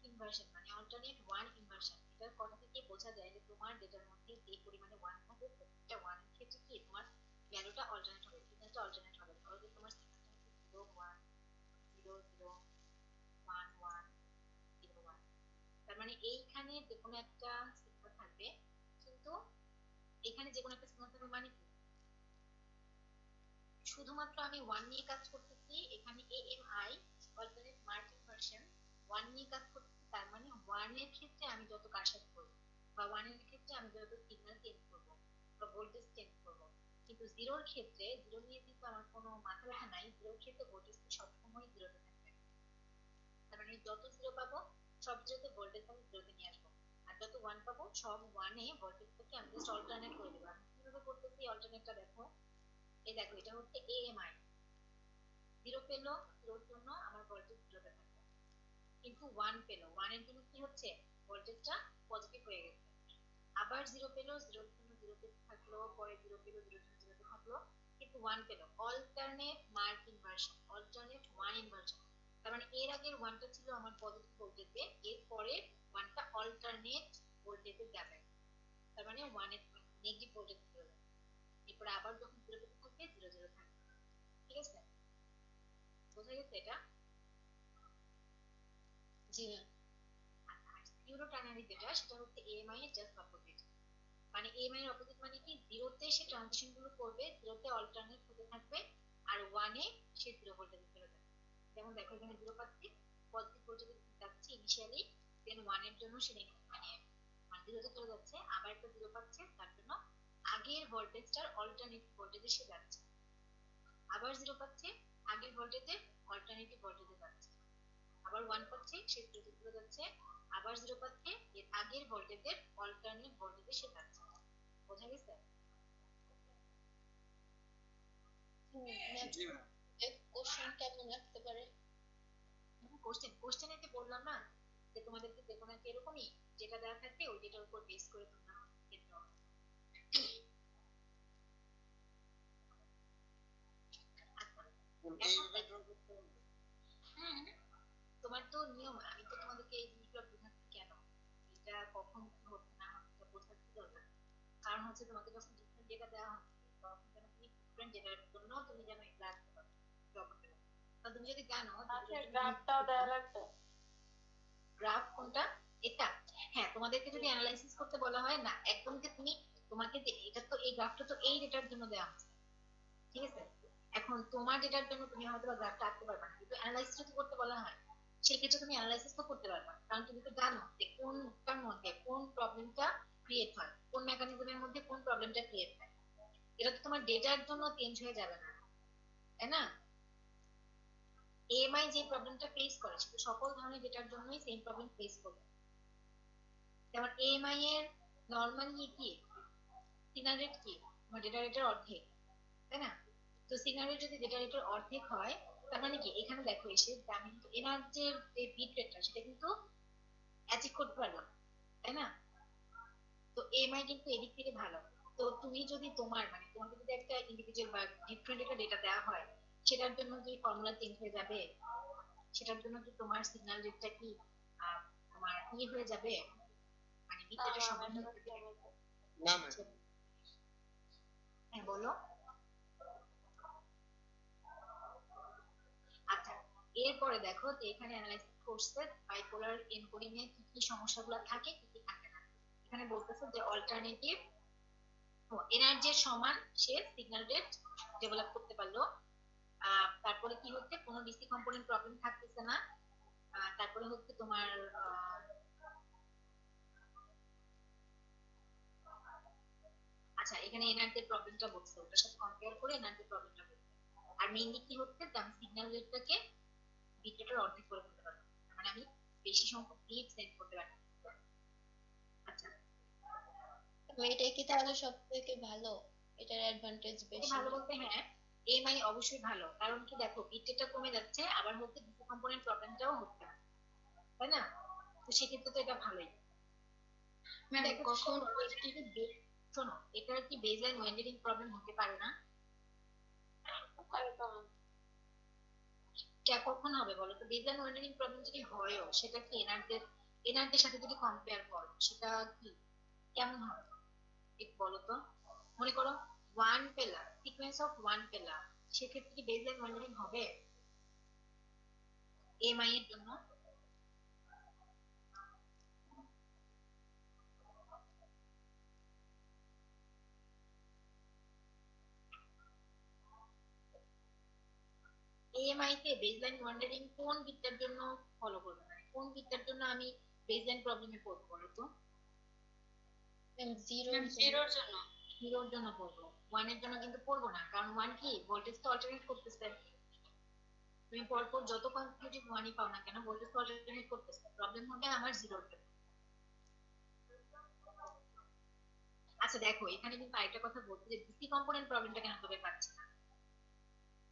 ইনভার্সন মানে অল্টারনেট ওয়ান ইনভার্সন, এটার কথা থেকে বোঝা যায় যে তোমার ডেটার মধ্যে যে পরিমাণে ওয়ান থাকে প্রত্যেকটা ওয়ানের ক্ষেত্রে কি তোমার ভ্যালুটা অল্টারনেট হবে, সিগন্যালটা অল্টারনেট হবে। ধরো যে তোমার সিগন্যালটা হচ্ছে 0 1 0 0 1 1 0 1, তার মানে এইখানে যে কোনো একটা সিগন্যাল থাকবে, কিন্তু এখানে যে কোনো একটা সিগন্যাল থাকবে মানে কি শুধুমাত্র আমি ওয়ান নিয়ে কাজ করতেছি, এখানে AMI alternate mark inversion one নিয়ে কাজ করতেছি, তার মানে ওয়ান এর ক্ষেত্রে আমি যত কারসাজি করবো বা ওয়ান এর ক্ষেত্রে আমি যত সিগন্যাল চেঞ্জ করবো বা ভোল্টেজ চেঞ্জ করবো, কিন্তু জিরোর ক্ষেত্রে জিরো নিয়ে কিন্তু আমার কোনো মাথা ব্যথা নাই, জিরোর ক্ষেত্রে ভোল্টেজ সবসময় জিরোতে থাকবে। তার মানে যত জিরো পাবো সব জিরোতে ভোল্টেজ আমি জিরোতে নিয়ে আসবো, আর যত ওয়ান পাবো সব ওয়ানে ভোল্টেজটাকে আমি জাস্ট অল্টারনেট করে দেবো। আমি কিভাবে করতেছি অল্টারনেটটা দেখো, এই দেখো এটা হচ্ছে এএমআই, জিরো পেলো, জিরোর জন্য আমার ভোল্টেজ জিরোতে থাকবে, কিন্তু ওয়ান পেলো, ওয়ানের জন্য কি হচ্ছে ভোল্টেজটা পজিটিভ হয়ে গেছে। আবার জিরো পেলো, জিরোর জন্য জিরোতে থাকলো, পরে জিরো পেলো, জিরোর জন্য জিরোতে থাকলো, কিন্তু ওয়ান পেলো। Alternate mark inversion, alternate one inversion, তার মানে এর আগের ওয়ানটা ছিল আমার পজিটিভ ভোল্টেজে, এর পরে ওয়ানটা অল্টারনেট ভোল্টেজে যাবে, তার মানে ওয়ানের নেগেটিভ ভোল্টেজ চলে যাবে, এরপরে আবার যখন জিরো পেতে থাকবে জিরো জিরো থাকবে, ঠিক আছে? বোঝা গেছে এটা? জি সিউডো টার্নারি যেটা সেটা হচ্ছে এএমআই এর জাস্ট অপোজিট। মানে এএমআই এর অপোজিট মানে কি জিরোতে সে ট্রানজিশন গুলো করবে, জিরোতে অল্টারনেট হতে থাকবে, আর ওয়ানে সে জিরো ভোল্টেজে চলে যাবে। যেমন দেখো এখানে জিরো পাচ্ছি, পজিটিভ ভোল্টেজে যাচ্ছে ইনিশিয়ালি, দেন ওয়ানের জন্য সে মানে জিরোতে চলে যাচ্ছে, আবার একটা জিরো পাচ্ছে, তার জন্য আগের ভোল্টেজটার অল্টারনেটিভ ভোল্টেজে সে যাচ্ছে, আবার জিরো পাচ্ছে, আগের ভোল্টেজের অল্টারনেটিভ ভোল্টেজে যাচ্ছে, আবার ওয়ান পাচ্ছে সে জিরোতে চলে যাচ্ছে, আবার জিরো পাচ্ছে এর আগের ভোল্টেজের অল্টারনেট ভোল্টেজে সে যাচ্ছে। বোঝা গেছে? জি ম্যাম। কোশ্চেন কেমন রাখতে পারে? কোশ্চেনে বললাম না যে তোমাদেরকে যে কোনো একটা এরকমই যেটা দেওয়া থাকবে ওই যেটার উপর বেস করে তোমরা ক্ষেত্র। তোমার তো নিয়ম, আমি তো তোমাদেরকে এই জিনিসগুলো বোঝাচ্ছি কেন, এটা কখন কি হচ্ছে না হচ্ছে এটা বোঝার কি দরকার। কারণ হচ্ছে তোমাকে যখন ডিফারেন্ট ডেটা দেওয়া হচ্ছে তখন যেন তুমি ডিফারেন্ট ডেটার জন্য তুমি যেন এগুলা রাখতে পারো ড্র করতে পারো। কারণ তুমি যদি জানো গ্রাফটাও দেওয়া লাগবে। গ্রাফ কোনটা? এটা? হ্যাঁ, তোমাদেরকে যদি অ্যানালাইসিস করতে বলা হয় না একদম যে তুমি তোমাকে যে এটা তো এই গ্রাফটা তো এই ডেটার জন্য দেওয়া হচ্ছে, ঠিক আছে? এখন তোমার ডেটার জন্য তুমি হয়তো বা গ্রাফটা আঁকতে পারবে না, কিন্তু অ্যানালাইসিস যদি করতে বলা হয় সেক্ষেত্রে তুমি অ্যানালাইসিস তো করতে পারবে, কারণ তুমি তো জানো যে কোনটার মধ্যে কোন প্রবলেমটা ক্রিয়েট হয়, কোন মেকানিজমের মধ্যে কোন প্রবলেমটা ক্রিয়েট হয়। এটা তো তোমার ডেটার জন্য চেঞ্জ হয়ে যাবে না, তাই না? এএমআই যে প্রবলেমটা ফেস করে সেটা সকল ধরনের ডেটার জন্যই সেম প্রবলেম ফেস করবে। যেমন এএমআই এর নরমালি কি সিগন্যাল রেট কি তোমার ডেটা রেটের অর্ধেক, তাই না? তো সিগন্যাল রেট যদি ডেটা রেটের অর্ধেক হয় তার মানে কি এখানে দেখো এসে আমি কিন্তু এনার যে বিট রেটটা সেটা কিন্তু অ্যাচিভ করতে পারলাম, তাই না? তো এএমআই কিন্তু এদিক থেকে ভালো। তো তুমি যদি তোমার মানে তোমাকে যদি একটা ইন্ডিভিজুয়াল বা ডিফারেন্ট একটা ডেটা দেওয়া হয় সেটার জন্য কি ফর্মুলা চেঞ্জ হয়ে যাবে, সেটার জন্য কি তোমার সিগন্যাল রেটটা কি তোমার ইয়ে হয়ে যাবে, মানে বিট রেটের সমান হয়ে যাবে? না ম্যাম। হ্যাঁ বলো। আচ্ছা, এরপরে দেখো যে এখানে অ্যানালাইসিস করছে বাইপোলার এনকোডিং এ কি কি সমস্যাগুলো থাকে কি কি থাকে না। এখানে বলতেছে যে অল্টারনেটিভ এনার্জির সমান সে সিগন্যাল রেট ডেভেলপ করতে পারলো। তারপরে কি হচ্ছে কোনো ডিসি কম্পোনেন্ট প্রবলেম থাকতেছে না। তারপরে হচ্ছে তোমার আচ্ছা এখানে এনার্জির প্রবলেমটা বলছে ওটার সাথে কম্পেয়ার করে এনার্জির প্রবলেমটা বলছে। আর মেইনলি কি হচ্ছে যে আমি সিগন্যাল রেটটাকে বিট রেটের অর্ধেক করে ফেলতে পারবো, মানে আমি বেশি সংখ্যক বিট সেন্ড করতে পারবো। আচ্ছা এটাই কি তাহলে সব থেকে ভালো? এটার অ্যাডভান্টেজ বেশি? ভালো বলতে হ্যাঁ এমআই অবশ্যই ভালো, কারণ কি দেখো বিট রেটটা কমে যাচ্ছে আবার হচ্ছে ডিসি কম্পোনেন্ট প্রবলেমটাও হচ্ছে না, তাই না? তো সেক্ষেত্রে তো এটা ভালোই। কখন শোনো এটার কি বেজলাইন ওয়েন্ডারিং প্রবলেম হতে পারে না? কখন হবে বলো তো? বেজলাইন ওয়েন্ডারিং প্রবলেম যদি হয়ও সেটা কি এনার্জির সাথে যদি কম্পেয়ার করো সেটা কি কেমন হবে একটু বলো তো। মনে করো one pillar sequence of one pillar, সেক্ষেত্রে কি বেজলাইন ওয়েন্ডারিং হবে এমআই এর জন্য? এএমআই তে বেজলাইন ওয়ান্ডারিং কোন বিটটার জন্য ফলো করবে, মানে কোন বিটটার জন্য আমি বেজলাইন প্রবলেমে পড়বো বলো তো? জিরোর জন্য। জিরোর জন্য পড়বো, ওয়ান এর জন্য কিন্তু পড়বো না, কারণ ওয়ান কি ভোল্টেজ তো অল্টারনেট করতেছে। তুমি পরপর যত কনসিকিউটিভ ওয়ানই পাও না কেন ভোল্টেজ তো অল্টারনেট করতেছে, প্রবলেম হবে আমার জিরোর জন্য। আচ্ছা দেখো এখানে কিন্তু আরেকটা কথা বলতে যে ডিসি কম্পোনেন্ট প্রবলেমটা কেন তবে পাচ্ছি না,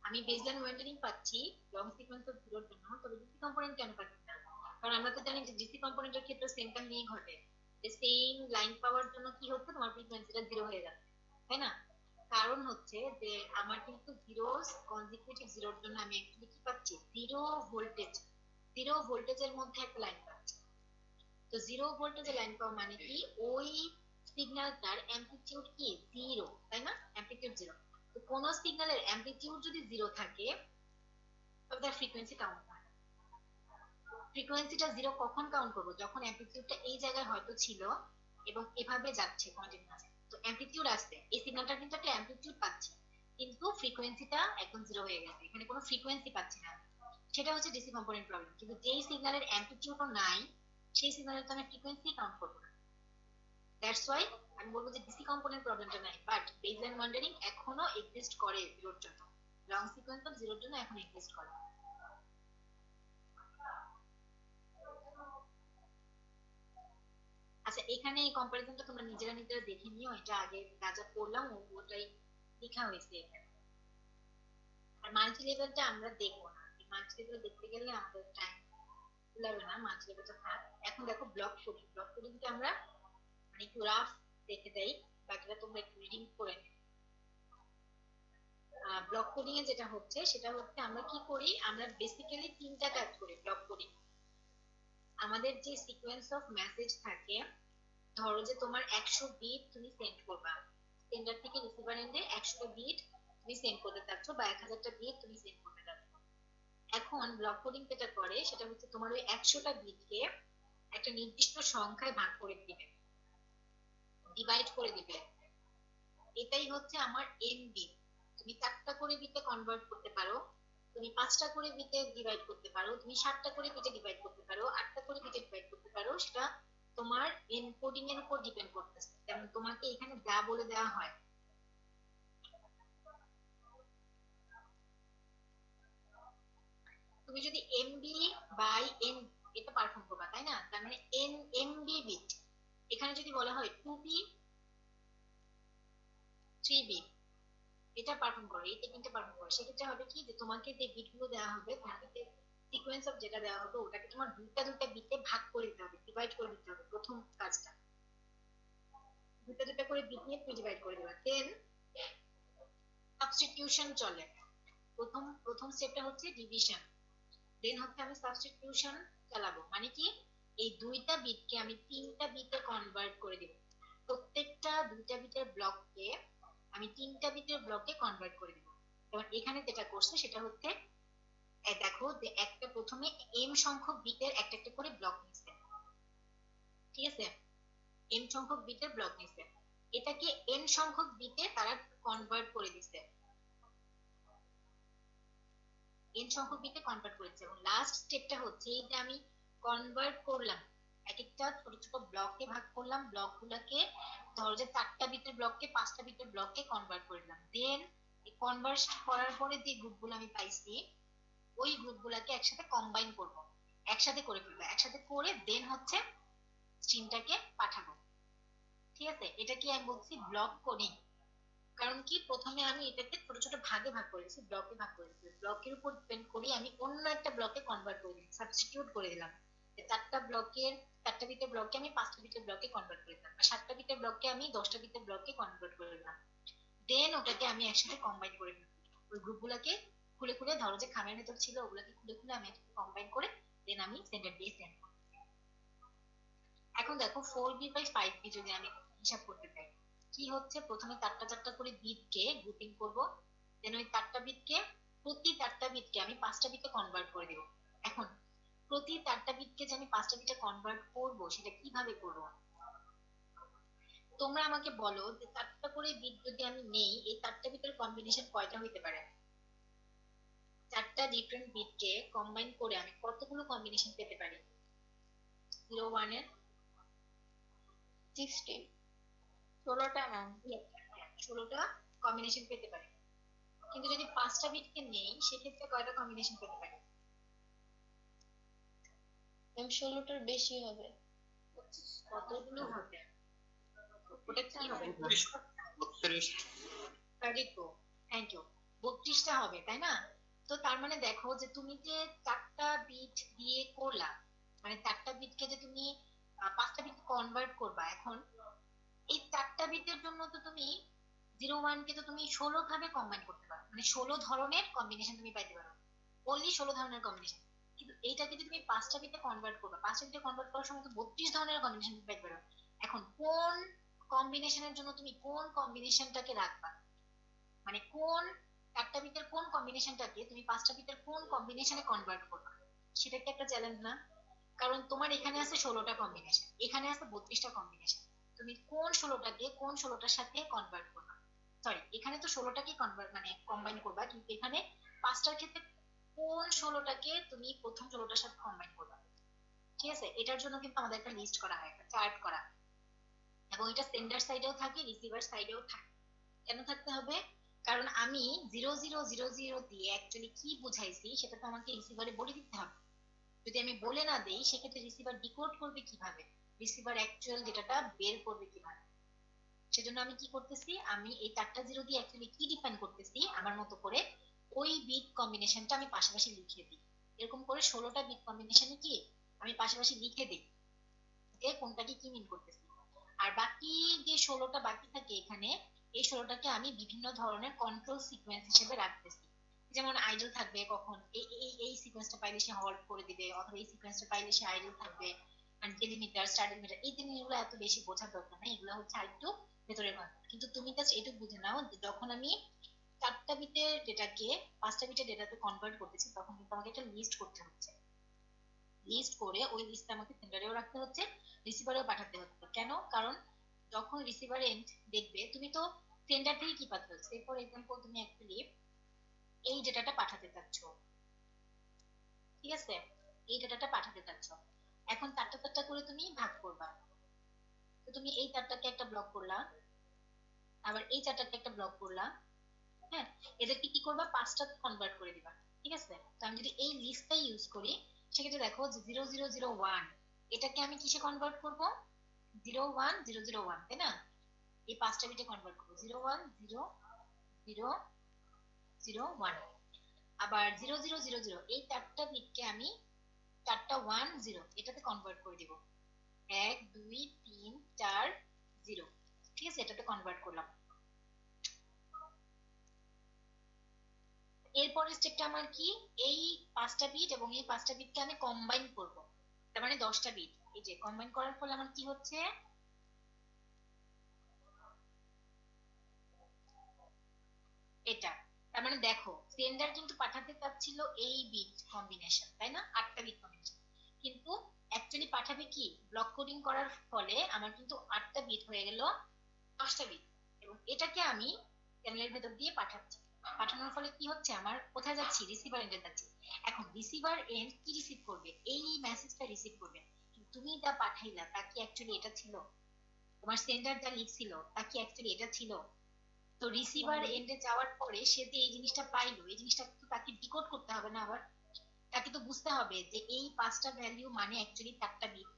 আমি বেসলাইন ওয়েন্ডারিং পাচ্ছি লং সিকোয়েন্স অফ জিরোর জন্য, তবে ডিসি কম্পোনেন্ট কেন পাচ্ছি না? কারণ আমরা তো জানি যে ডিসি কম্পোনেন্টের ক্ষেত্রে সেমটা নিয়ে ঘটে, যে সেম লাইন পাওয়ার জন্য কি হচ্ছে তোমার ফ্রিকোয়েন্সিটা জিরো হয়ে যাচ্ছে, তাই না? কারণ হচ্ছে যে আমার কিন্তু জিরো কনজিকিউটিভ জিরোর জন্য আমি অ্যাকচুয়ালি কি পাচ্ছি জিরো ভোল্টেজের মধ্যে একটা লাইন পাচ্ছি। তো জিরো ভোল্টেজের লাইন পাওয়া মানে কি ওই সিগন্যালটার অ্যামপ্লিটিউড কি জিরো, তাই না? Amplitude zero. তো কোন সিগন্যালের অ্যামপ্লিটিউড যদি জিরো থাকে তবে তার ফ্রিকোয়েন্সি কাউন্ট হয়। ফ্রিকোয়েন্সিটা জিরো কখন কাউন্ট করবো? যখন অ্যামপ্লিটিউডটা এই জায়গায় হয়তো ছিল এবং এভাবে যাচ্ছে কন্টিনিউয়াস, তো অ্যামপ্লিটিউড আসছে এই সিগন্যালটা কিন্তু একটা অ্যামপ্লিটিউড পাচ্ছে কিন্তু ফ্রিকোয়েন্সিটা একদম জিরো হয়ে গেছে, এখানে কোনো ফ্রিকোয়েন্সি পাচ্ছি না। সেটা হচ্ছে ডিসি কম্পোনেন্ট প্রবলেম। কিন্তু যেই সিগন্যালের অ্যামপ্লিটিউডও নাই সেই সিগন্যালের তো আমি ফ্রিকোয়েন্সি কাউন্ট করবো না। দ্যাটস ওয়াই আমি বলবো যে ডিসি কম্পোনেন্ট প্রবলেমটা নাই, বাট বেসলাইন ওয়ান্ডারিং এখনো এক্সিস্ট করে জিরোর জন্য, লং সিকোয়েন্স অফ জিরোর জন্য এখন এক্সিস্ট করে। আচ্ছা এখানে এই কম্পারিজনটা তোমরা নিজেরা দেখে নিও, এটা আগে যা যা করলাম ওটাই লেখা হয়েছে এখানে। আর মাল্টি লেভেলটা আমরা দেখবো না, মাল্টি লেভেল দেখতে গেলে আমাদের টাইম কুলাবে না, মাল্টি লেভেলটা থাক। এখন দেখো ব্লক কোডিংটা আমরা মানে একটু রাফ দেখে দেই, বাকিটা তোমরা একটু রিডিং করে নিও। ব্লক কোডিং এ যেটা হচ্ছে সেটা হচ্ছে আমরা কি করি, আমরা বেসিক্যালি তিনটা কাজ করি ব্লক কোডিং। আমাদের যে সিকোয়েন্স অফ মেসেজ থাকে, ধরো যে তোমার 100 বিট তুমি সেন্ড করবা, সেন্ডার থেকে রিসিভার এন্ডে 100টা বিট তুমি সেন্ড করতে চাচ্ছ বা 1000টা বিট তুমি সেন্ড করতে চাচ্ছ। এখন ব্লক কোডিং যেটা করে সেটা হচ্ছে তোমার ওই 100টা বিটকে একটা নির্দিষ্ট সংখ্যায় ভাগ করে দিবে, ডিভাইড করে দিবে। এটাই হচ্ছে আমার এমবি। তুমি 4টা করে বিটে কনভার্ট করতে পারো, তুমি 5টা করে বিটে ডিভাইড করতে পারো, তুমি 7টা করে বিটে ডিভাইড করতে পারো, 8টা করে বিটে ডিভাইড করতে পারো, সেটা তোমার এনকোডিং এর উপর ডিপেন্ড করতেছে। যেমন তোমাকে এখানে যা বলে দেওয়া হয়, তুমি যদি এমবি বাই এন এটা পারফর্ম করবা, তাই না? তার মানে এন এমবি বিট, এখানে যদি বলা হয় 2বি 3বি এটা পারফর্ম করো, এই টেকনিকটা পারফর্ম করো, সেক্ষেত্রে হবে কি যে তোমাকে যে বিটগুলো দেওয়া হবে, তোমাকে সিকোয়েন্স অফ যেটা দেওয়া হবে ওটাকে তোমার দুইটা দুইটা বিটে ভাগ করে দিতে হবে, ডিভাইড করে দিতে হবে। প্রথম কাজটা দুইটা দুইটা করে বিট নিয়ে তুমি ডিভাইড করে দেবা, দেন সাবস্টিটিউশন চলে। প্রথম প্রথম স্টেপটা হচ্ছে ডিভিশন, দেন হচ্ছে আমি সাবস্টিটিউশন চালাবো। মানে কি, এই দুইটা বিটকে আমি তিনটা বিটে কনভার্ট করে দিব, প্রত্যেকটা দুইটা বিটের ব্লককে আমি তিনটা বিটের ব্লকে কনভার্ট করে দিব। যেমন এখানে যেটা করছে সেটা হচ্ছে দেখো যে একটা প্রথমে এম সংখ্যক বিটের একটা একটা করে ব্লক নিচ্ছে, ঠিক আছে? এম সংখ্যক বিটের ব্লক নিচ্ছে, এটাকে এন সংখ্যক বিটে তারা কনভার্ট করে দিচ্ছে, এন সংখ্যক বিটে কনভার্ট করেছে। এবং লাস্ট স্টেপটা হচ্ছে এই যে আমি কনভার্ট করলাম, এক একটা ছোট ছোট ব্লকে ভাগ করলাম, ব্লকগুলোকে ধরো যে 4টা বিটের ব্লককে 5টা বিটের ব্লকে কনভার্ট করে দিলাম, দেন এই কনভার্ট করার পরে যে গ্রুপগুলো আমি পাইছি ওই গ্রুপগুলোকে একসাথে কম্বাইন করব, একসাথে করে ফেলবো, একসাথে করে দেন হচ্ছে স্ট্রিমটাকে পাঠাবো। ঠিক আছে, এটা কি আমি বলছি ব্লক কোডিং। কারণ কি, প্রথমে আমি এটাকে ছোট ছোট ভাগে ভাগ করেছি, ব্লকে ভাগ করেছি, ব্লকের উপর ডিপেন্ড করি আমি অন্য একটা ব্লকে কনভার্ট করে দিলাম, সাবস্টিটিউট করে দিলাম। 4টা ব্লকের 4টা বিটের ব্লকে আমি 5টা বিটের ব্লকে কনভার্ট করে দিলাম, 7টা বিটের ব্লকে আমি 10টা বিটের ব্লকে কনভার্ট করে দিলাম, দেন ওটাকে আমি একসাথে কম্বাইন করে ফেলবো। ওই গ্রুপগুলোকে খুলে খুলে, ধরো যে খামের ভেতর ছিল ওগুলোকে খুলে খুলে আমি একসাথে কম্বাইন করে দেন আমি সেন্টার দিয়ে সেন্ড করব। এখন দেখো 4বি বাই 5বি যদি আমি হিসাব করতে চাই, কি হচ্ছে, প্রথমে 4টা করে বিটকে গ্রুপিং করব, দেন ওই 4টা বিটকে প্রতি 4টা বিটকে আমি 5টা বিটে কনভার্ট করে দেব। এখন প্রতি 4টা বিটকে যে আমি 5টা বিটে কনভার্ট করব সেটা কিভাবে করব, তোমরা আমাকে বলো যে 4টা করে বিট যদি আমি নেই, এই 4টা বিটের কম্বিনেশন কয়টা হইতে পারে? 4টা ডিফারেন্ট বিটকে কম্বাইন করে আমি কতগুলো কম্বিনেশন পেতে পারি? 0 1 এর 16। 16টা ম্যাম। 16টা কম্বিনেশন পেতে পারি, কিন্তু যদি 5টা বিটকে নেই সেক্ষেত্রে কয়টা কম্বিনেশন পেতে পারি? ম্যাম 16টার বেশি হবে। কতগুলো হবে? ওটা কি হবে? 32 ভেরি গুড, থ্যাংক ইউ। 32টা হবে, তাই না? তো তার মানে দেখো যে তুমি যে 4টা বিট দিয়ে করলা, মানে 4টা বিটকে যে তুমি 5টা বিট কনভার্ট করবা, এখন এই 4টা বিটের জন্য তো তুমি 0 1 কে তো তুমি 16 ভাবে কম্বাইন করতে পারো, মানে 16 ধরনের কম্বিনেশন তুমি পাইতে পারো, অনলি 16 ধরনের কম্বিনেশন। কিন্তু এইটাকে যদি তুমি 5টা বিটে কনভার্ট করবা, 5টা বিটে কনভার্ট করার সময় তো 32 ধরনের কম্বিনেশন তুমি পাইতে পারো। এখন কোন কম্বিনেশনের জন্য তুমি কোন কম্বিনেশনটাকে রাখবা, মানে কোন 4টা বিটের কোন কম্বিনেশনটাকে তুমি 5টা বিটের কোন কম্বিনেশনে কনভার্ট করবা, সেটা কি একটা চ্যালেঞ্জ না? কারণ তোমার এখানে আছে 16টা কম্বিনেশন, এখানে আছে 32টা কম্বিনেশন, তুমি কোন 16টাকে কোন 16টার সাথে কনভার্ট করবা? সরি, এখানে তো 16টাকে কনভার্ট মানে কম্বাইন করবা, কিন্তু এখানে 5টার ক্ষেত্রে কোন 16টাকে তুমি প্রথম 16টার সাথে কম্বাইন করবা? ঠিক আছে, এটার জন্য কিন্তু আমাদের একটা লিস্ট করা হয়, একটা চার্ট করা, এবং এটা সেন্ডার সাইডেও থাকে রিসিভার সাইডেও থাকে। কেন থাকতে হবে? কারণ আমি 0000 দিয়ে অ্যাকচুয়ালি কি বুঝাইছি সেটা তো আমাকে রিসিভারে বলে দিতে হবে। যদি আমি বলে না দেই সেক্ষেত্রে রিসিভার ডিকোড করবে কিভাবে, রিসিভার অ্যাকচুয়াল ডেটাটা বের করবে কিভাবে? সেজন্য আমি কি করতেছি, আমি এই 4টা জিরো দিয়ে অ্যাকচুয়ালি কি ডিফাইন করতেছি আমার মতো করে, ওই বিট কম্বিনেশনটা আমি পাশাপাশি লিখে দিই। এরকম করে 16টা বিট কম্বিনেশনে কি আমি পাশাপাশি লিখে দিই যে কোনটাকে কি মিন করতেছি। আর বাকি যে 16টা বাকি থাকে এখানে, এই 16টাকে আমি বিভিন্ন ধরনের কন্ট্রোল সিকোয়েন্স হিসেবে রাখতেছি। যেমন আইডল থাকবে, কখন এই সিকোয়েন্সটা পাইলে সে হল্ট করে দিবে, অথবা এই সিকোয়েন্সটা পাইলে সে আইডল থাকবে। মানে ডেলিমিটার, স্টার ডেলিমিটার, এই জিনিসগুলো এত বেশি বোঝার দরকার নেই, এগুলো হচ্ছে আরেকটু ভেতরের কনসেপ্ট। কিন্তু তুমি জাস্ট এইটুকু বুঝে নাও যে যখন আমি 4টা বিটের ডেটাকে 5টা বিটের ডেটাতে কনভার্ট করতেছি, তখন কিন্তু আমাকে একটা লিস্ট করতে হচ্ছে। লিস্ট করে ওই লিস্ট আমাকে সেন্ডারেও রাখতে হচ্ছে, রিসিভারেও পাঠাতে হচ্ছে। কেন? কারণ যখন রিসিভার এন্ড দেখবে, তুমি তো সেন্ডার থেকে কি পাচ্ছ, সে ফর এক্সাম্পল তুমি অ্যাকচুয়ালি এই ডেটাটা পাঠাতে চাচ্ছ, ঠিক আছে, এই ডেটাটা পাঠাতে চাচ্ছ। এখন 4টা করে তুমি ভাগ করবা। তো তুমি এই 4টাকে একটা ব্লক করলা, আবার এই 4টাকে একটা ব্লক করলা, হ্যাঁ, এদেরকে কি করবা, 5টা কনভার্ট করে দিবা। ঠিক আছে, তো আমি যদি এই লিস্টটা ইউজ করি, সেক্ষেত্রে দেখো যে 0001 এটাকে আমি কিসে কনভার্ট করব, 01001, তাই না? এই 5টা বিটে কনভার্ট করবো 010001। আবার 0000 এই 4টা বিটকে আমি 4টা 10 এটাতে কনভার্ট করে দিব, 1 2 3 4 0। ঠিক আছে, এটাতে কনভার্ট করলাম। এরপরের স্টেপটা আমার কি, এই 5টা বিট এবং এই 5টা বিটকে আমি কম্বাইন করব, তার মানে 10টা বিট। এই যে কম্বাইন করার ফলে আমার কি হচ্ছে, এটা। তার মানে দেখো, সেন্ডার কিন্তু পাঠাতে চাচ্ছিল এই বিট কম্বিনেশন, তাই না, 8টা বিট কম্বিনেশন, কিন্তু অ্যাকচুয়ালি পাঠাবে কি, ব্লক কোডিং করার ফলে আমার কিন্তু 8টা বিট হয়ে গেল 10টা বিট, এবং এটাকে আমি চ্যানেলের ভেতর দিয়ে পাঠাচ্ছি। পাঠানোর ফলে কি হচ্ছে, আমার কোথায় যাচ্ছি, রিসিভার এন্ডে যাচ্ছি। এখন রিসিভার এন্ড কি রিসিভ করবে, এই মেসেজটা রিসিভ করবে। তুমি যা পাঠাইলা তা কি অ্যাকচুয়ালি এটা ছিল, তোমার সেন্ডার যা লিখছিল তা কি অ্যাকচুয়ালি এটা ছিল? তো রিসিভার এন্ডে যাওয়ার পরে সে যে এই জিনিসটা পাইলো, এই জিনিসটা তো তাকে ডিকোড করতে হবে না, আবার তাকে তো বুঝতে হবে যে এই 5টা ভ্যালু মানে অ্যাকচুয়ালি 4টা বিট,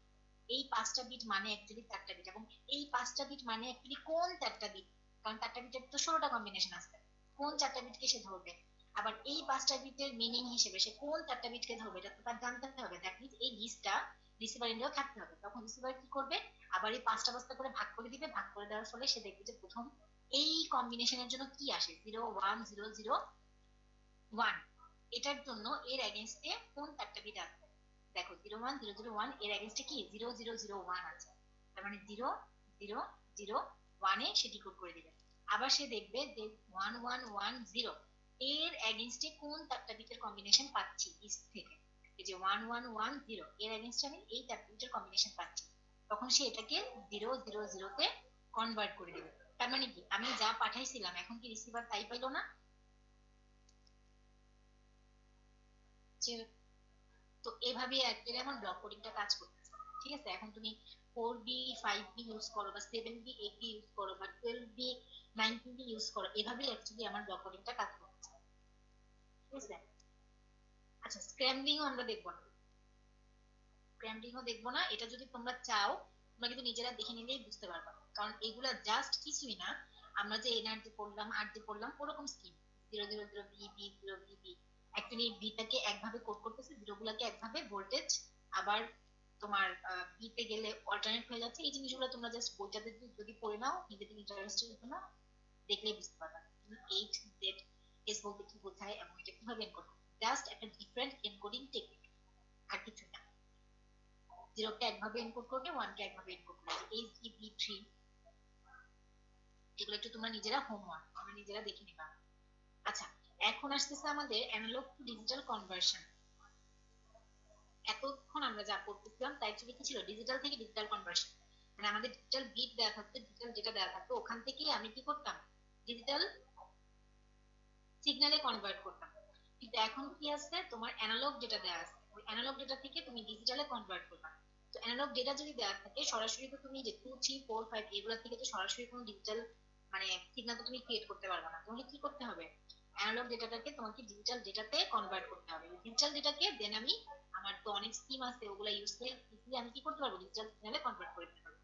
এই 5টা বিট মানে অ্যাকচুয়ালি 4টা বিট, এবং এই 5টা বিট মানে অ্যাকচুয়ালি কোন 4টা বিট, কারণ 4টা বিটের তো 16টা কম্বিনেশন আছে, কোন 4টা বিটকে সে ধরবে। আবার এই 5টা বিটের মিনিং হিসেবে সে কোন 4টা বিটকে ধরবে, এটা তো তার জানতে হবে। দ্যাট মিন্স এই লিস্টটা রিসিভার এন্ডেও থাকতে হবে। তখন রিসিভার কি করবে, আবার এই 5টা করে ভাগ করে দিবে, ভাগ করে দেওয়ার ফলে সে দেখবে যে প্রথম এই কম্বিনেশনের জন্য কি আসে, 01001, এটার জন্য এর এগেইনস্টে কোন 4টা বিট আছে। দেখো 01001 এর এগেইনস্টে কি 0001 আছে, তার মানে 0001 এ সে ডিকোড করে দিবে। আবার সে দেখবে যে 1110 এর এগেইনস্টে কোন 4টা বিটের কম্বিনেশন পাচ্ছি ইস্ট থেকে, এই যে 1110 এর এগেইনস্টে আমি এই 4টা বিটের কম্বিনেশন পাচ্ছি, তখন সে এটাকে 000 তে কনভার্ট করে দিবে। তার মানে কি, আমি যা পাঠাইছিলাম এখন কি রিসিভার তাই পাইলো না? যে তো এভাবে অ্যাকচুয়ালি আমার ব্লক কোডিংটা কাজ করতেছে। ঠিক আছে, এখন তুমি 4B 5B ইউজ করো, বা 7B 8B ইউজ করো, বা 12B 19B ইউজ করো, এভাবেই অ্যাকচুয়ালি আমার ব্লক কোডিংটা কাজ করতেছে। ঠিক আছে, আচ্ছা স্ক্র্যাম্বলিংও আমরা দেখবো না, স্ক্র্যাম্বলিংও দেখবো না। এটা যদি তোমরা চাও, তোমরা কিন্তু নিজেরা দেখে নিলেই বুঝতে পারবা, কারণ এগুলা জাস্ট কিছুই না, আমরা যে এনআরজি পড়লাম আরজি পড়লাম ওরকম স্কিম। 000 BB 0 BB অ্যাকচুয়ালি বিটাকে একভাবে কোড করতেছে, জিরো গুলাকে একভাবে ভোল্টেজ, আবার তোমার বিতে গেলে অল্টারনেট হয়ে যাচ্ছে। এই জিনিসগুলো তোমরা জাস্ট বইটাতে যদি পড়ে নাও, নিজেদের ইন্টারেস্টের জন্য দেখলেই বুঝতে পারবা এইচ জেড এস বলতে কি বোঝায় এবং এটা কিভাবে এনকোড করতে, জাস্ট একটা ডিফারেন্ট এনকোডিং টেকনিক, আর কিছু না। 0 কে একভাবে এনকোড করবে, 1 কে একভাবে এনকোড করবে, HEB3। এগুলো একটু তোমরা নিজেরা হোমওয়ার্ক তোমরা নিজেরা দেখে নিবা। আচ্ছা, এখন আসতেছে আমাদের অ্যানালগ টু ডিজিটাল কনভার্সন। এতক্ষণ আমরা যা করতেছিলাম তাই অ্যাকচুয়ালি কি ছিল, ডিজিটাল থেকে ডিজিটাল কনভার্সন। মানে আমাদের ডিজিটাল বিট দেওয়া থাকতো, ডিজিটাল যেটা দেওয়া থাকতো ওখান থেকে আমি কি করতাম, ডিজিটাল সিগন্যালে কনভার্ট করতাম। কিন্তু এখন কি আছে, তোমার অ্যানালগ ডেটা দেওয়া আছে, ওই অ্যানালগ ডেটা থেকে তুমি ডিজিটালে কনভার্ট করবা। তো অ্যানালগ ডেটা যদি দেওয়া থাকে সরাসরি, তো তুমি যে 2 3 4 5 এগুলা থেকে তো সরাসরি কোনো ডিজিটাল মানে সিগন্যাল তো তুমি ক্রিয়েট করতে পারবে না। তাহলে কি করতে হবে, অ্যানালগ ডেটাটাকে তোমাকে ডিজিটাল ডেটাতে কনভার্ট করতে হবে। ডিজিটাল ডেটাকে দেন আমি, আমার তো অনেক স্কিম আছে ওগুলা ইউজ করে ইজিলি আমি কি করতে পারবো, ডিজিটাল সিগন্যালে কনভার্ট করে দিতে পারবো।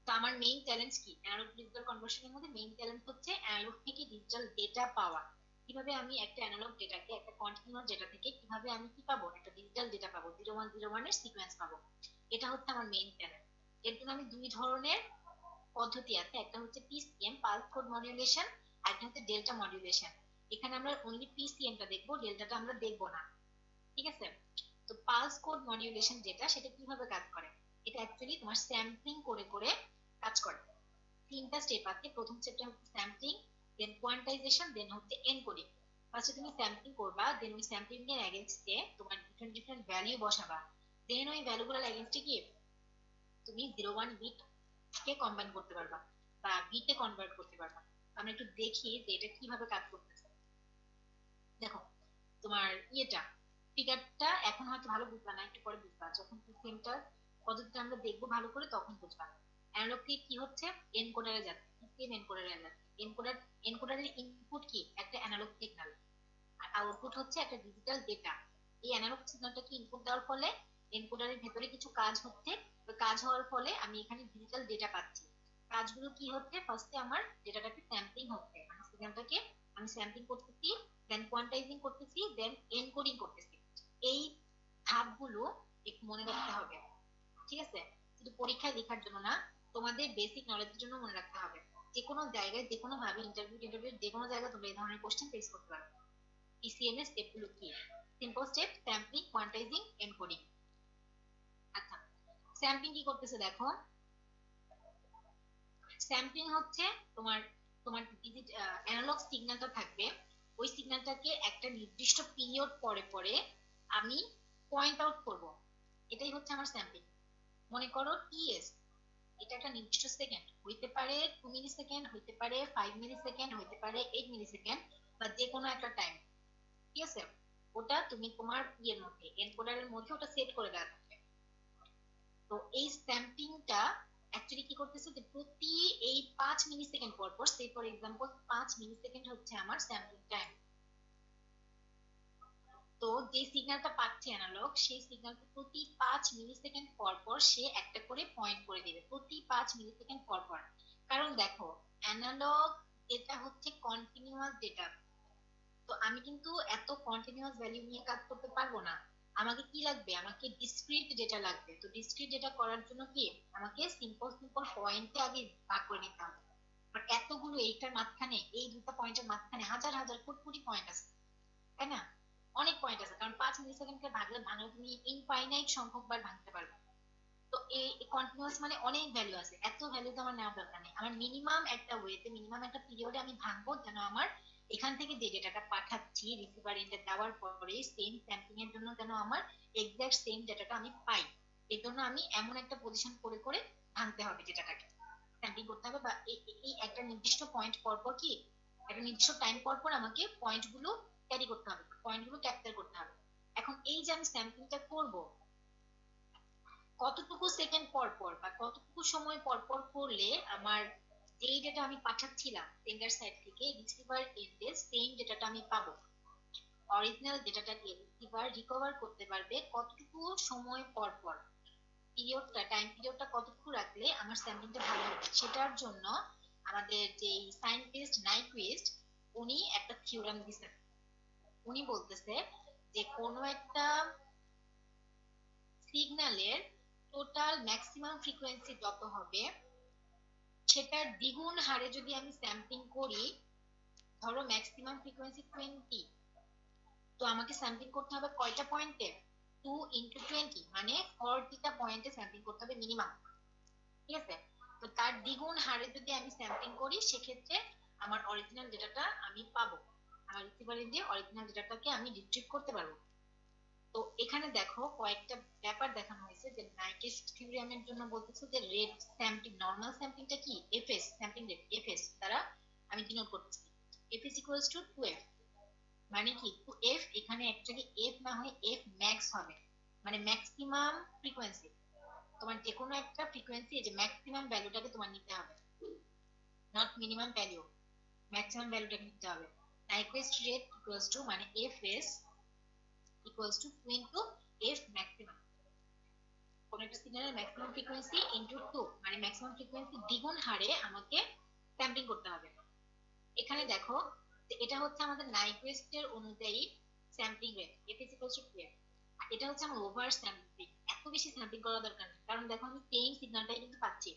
তো আমার মেইন চ্যালেঞ্জ কি, অ্যানালগ ডিজিটাল কনভার্সনের মধ্যে মেইন চ্যালেঞ্জ হচ্ছে অ্যানালগ থেকে ডিজিটাল ডেটা পাওয়া। কিভাবে আমি একটা অ্যানালগ ডেটাকে একটা কন্টিনিউয়াস ডেটা থেকে কিভাবে আমি কি পাবো, একটা ডিজিটাল ডেটা পাবো, 0101 এর সিকোয়েন্স পাবো। এটা হচ্ছে আমার মেইন প্ল্যান। এর জন্য আমি দুই ধরনের পদ্ধতি আছে, একটা হচ্ছে পিসিএম পালস কোড মডুলেশন, আর একটা হচ্ছে ডেল্টা মডুলেশন। এখানে আমরা অনলি পিসিএম টা দেখবো, ডেল্টাটা আমরা দেখবো না, ঠিক আছে? তো পালস কোড মডুলেশন যেটা, সেটা কিভাবে কাজ করে, এটা অ্যাকচুয়ালি তোমার স্যাম্পলিং করে করে কাজ করে। তিনটা স্টেপ আছে, প্রথম স্টেপটা হচ্ছে স্যাম্পলিং, দেন কোয়ান্টাইজেশন, দেন হচ্ছে এনকোডিং। ফার্স্টে তুমি স্যাম্পলিং করবা, দেন ওই স্যাম্পলিং এর এগেইনস্টে তোমার ডিফারেন্ট ডিফারেন্ট ভ্যালু বসাবা, দেন ওই ভ্যালুগুলোর এগেইনস্টে কি তুমি 01 বিট কে কম্বাইন করতে পারবা বা বিটে কনভার্ট করতে পারবা। আমরা একটু দেখি যে এটা কিভাবে কাজ করতেছে। দেখো তোমার ইয়েটা ফিগারটা এখন হয়তো ভালো বুঝবা না, একটু পরে বুঝবা, যখন সিস্টেমটার পদ্ধতিটা আমরা দেখবো ভালো করে তখন বুঝবা। অ্যানালগ থেকে কি হচ্ছে, এনকোডারে যাচ্ছে, সিস্টেম এনকোডারে যাচ্ছে। এনকোডারের ইনপুট কি, একটা অ্যানালগ সিগন্যাল, আর আউটপুট হচ্ছে একটা ডিজিটাল ডেটা। এই অ্যানালগ সিগন্যালটাকে ইনপুট দেওয়ার ফলে এনকোডারের ভেতরে কিছু কাজ হচ্ছে, তো কাজ হওয়ার ফলে আমি এখানে ডিজিটাল ডেটা পাচ্ছি। কাজগুলো কি হচ্ছে, ফার্স্টে আমার ডেটাটাকে স্যাম্পলিং হচ্ছে, মানে সিগন্যালটাকে আমি স্যাম্পলিং করতেছি, দেন কোয়ান্টাইজিং করতেছি, দেন এনকোডিং করতেছি। এই ধাপগুলো একটু মনে রাখতে হবে, ঠিক আছে? শুধু পরীক্ষায় লেখার জন্য না, তোমাদের বেসিক নলেজের জন্য মনে রাখতে হবে। যে কোনো জায়গায় যে কোনো ভাবে ইন্টারভিউ যে কোনো জায়গায় তোমরা এই ধরনের কোশ্চেন ফেস করতে পারো। পিসিএম এর স্টেপ গুলো কি, সিম্পল স্টেপ, স্যাম্পলিং, কোয়ান্টাইজিং, এনকোডিং। আচ্ছা, স্যাম্পলিং কি করতেছে দেখো। স্যাম্পলিং হচ্ছে তোমার তোমার অ্যানালগ সিগন্যালটা থাকবে, ওই সিগন্যালটাকে একটা নির্দিষ্ট পিরিয়ড পরে পরে আমি পয়েন্ট আউট করব, এটাই হচ্ছে আমার স্যাম্পলিং। মনে করো টিএস, এটা একটা নির্দিষ্ট সেকেন্ড, হইতে পারে 2 মিলি সেকেন্ড, হইতে পারে 5 মিলি সেকেন্ড, হইতে পারে 8 মিলি সেকেন্ড, বা যে কোনো একটা টাইম, ঠিক আছে? ওটা তুমি তোমার ইয়ের মধ্যে এনকোডারের মধ্যে ওটা সেট করে দেওয়া থাকবে। তো এই স্ট্যাম্পিংটা অ্যাকচুয়ালি কি করতেছে, যে প্রতি এই 5 মিলি সেকেন্ড পর পর, সে ফর এক্সাম্পল 5 মিলি সেকেন্ড হচ্ছে আমার স্যাম্পলিং টাইম। তো যে সিগন্যালটা পাচ্ছে অ্যানালগ, সেই সিগন্যালটা প্রতি 5 মিলি সেকেন্ড পর পর সে একটা করে পয়েন্ট করে দিবে, প্রতি 5 মিলি সেকেন্ড পর পর। কারণ দেখো অ্যানালগ এটা হচ্ছে কন্টিনিউয়াস ডেটা, তো আমি কিন্তু এত কন্টিনিউয়াস ভ্যালু নিয়ে কাজ করতে পারবো না। আমাকে কি লাগবে, আমাকে ডিসক্রিট ডেটা লাগবে। তো ডিসক্রিট ডেটা করার জন্য কি আমাকে সিম্পল সিম্পল পয়েন্টে আগে ভাগ করে নিতে হবে। আর এতগুলো এইটার মাঝখানে, এই দুটো পয়েন্টের মাঝখানে হাজার হাজার কোটি কোটি পয়েন্ট আছে, তাই না? অনেক পয়েন্ট আছে, কারণ 5 মিলি সেকেন্ডকে ভাগলে ভাঙলে তুমি ইনফাইনাইট সংখ্যক বার ভাঙতে পারবে। তো এই কন্টিনিউয়াস মানে অনেক ভ্যালু আছে, এত ভ্যালু তো আমার নেওয়ার দরকার নেই। আমার মিনিমাম একটা ওয়েতে, মিনিমাম একটা পিরিয়ডে আমি ভাঙবো, যেন আমার এখান থেকে যে ডেটাটা পাঠাচ্ছি রিসিভার এন্ডে দেওয়ার পরে সেম স্যাম্পলিং এর জন্য যেন আমার এক্সাক্ট সেম ডেটাটা আমি পাই। এর জন্য আমি এমন একটা পজিশন করে করে ভাঙতে হবে ডেটাটাকে, স্যাম্পলিং করতে হবে, বা এই একটা নির্দিষ্ট পয়েন্ট পর পর কি একটা নির্দিষ্ট টাইম পর পর আমাকে পয়েন্ট গুলো ক্যারি করতে হবে, পয়েন্ট গুলো ক্যাপচার করতে হবে। এখন এই যে আমি স্যাম্পলিংটা করবো, কতটুকু সেকেন্ড পর পর বা কতটুকু সময় পর পর করলে আমার যেই ডেটা আমি পাঠাচ্ছিলাম সেন্ডার সাইড থেকে রিসিভার এন্ডে সেম ডেটাটা আমি পাবো, অরিজিনাল ডেটাটাকে রিসিভার রিকভার করতে পারবে কতটুকু সময় পর পর, পিরিয়ডটা টাইম পিরিয়ডটা কতটুকু রাখলে আমার স্যাম্পলিংটা ভালো হবে। সেটার জন্য আমাদের যে সায়েন্টিস্ট নাইকুইস্ট, উনি একটা থিওরাম দিচ্ছেন। উনি বলতেছে যে কোনো একটা সিগন্যালের টোটাল ম্যাক্সিমাম ফ্রিকোয়েন্সি যত হবে, সেটার দ্বিগুণ হারে যদি আমি স্যাম্পলিং করি, ধরো ম্যাক্সিমাম ফ্রিকোয়েন্সি 20, তো আমাকে স্যাম্পলিং করতে হবে কয়টা পয়েন্টে, 2 ইন্টু 20, মানে 40টা পয়েন্টে স্যাম্পলিং করতে হবে মিনিমাম, ঠিক আছে? তো তার দ্বিগুণ হারে যদি আমি স্যাম্পলিং করি, সেক্ষেত্রে আমার অরিজিনাল ডেটাটা আমি পাবো, আমার রিসিভার এন্ডে অরিজিনাল ডেটাটাকে আমি রিট্রিভ করতে পারবো। তো এখানে দেখো কয়েকটা ব্যাপার দেখানো হয়েছে, যে নাইকেস্ট থিওরেমের জন্য বলতেছে যে রেট স্যাম্পলিং, নরমাল স্যাম্পলিংটা কি এফএস, স্যাম্পলিং রেট এফএস দ্বারা আমি ডিনোট করতেছি। এফএস ইকুয়ালস টু 2f, মানে কি 2f, এখানে অ্যাকচুয়ালি f না হয় f ম্যাক্স হবে, মানে ম্যাক্সিমাম ফ্রিকোয়েন্সি। তোমার যে কোনো একটা ফ্রিকোয়েন্সি, এই যে ম্যাক্সিমাম ভ্যালুটাকে তোমার নিতে হবে, নট মিনিমাম ভ্যালু, ম্যাক্সিমাম ভ্যালুটাকে নিতে হবে। নাইকুইস্ট রেট ইকুয়ালস টু, মানে fs equals to 2 into f maximum, কোন একটা সিগন্যালের ম্যাক্সিমাম ফ্রিকোয়েন্সি ইনটু 2, মানে ম্যাক্সিমাম ফ্রিকোয়েন্সি দ্বিগুণ হারে আমাকে স্যাম্পলিং করতে হবে। এখানে দেখো এটা হচ্ছে আমাদের নাইকুয়েস্টের অনুযায়ী sampling rate, F is equals to care. এটা হচ্ছে আমার ওভার স্যাম্পলিং, এত বেশি স্যাম্পলিং করা দরকার নেই, কারণ দেখো আমি সেম সিগন্যালটাই কিন্তু পাচ্ছি।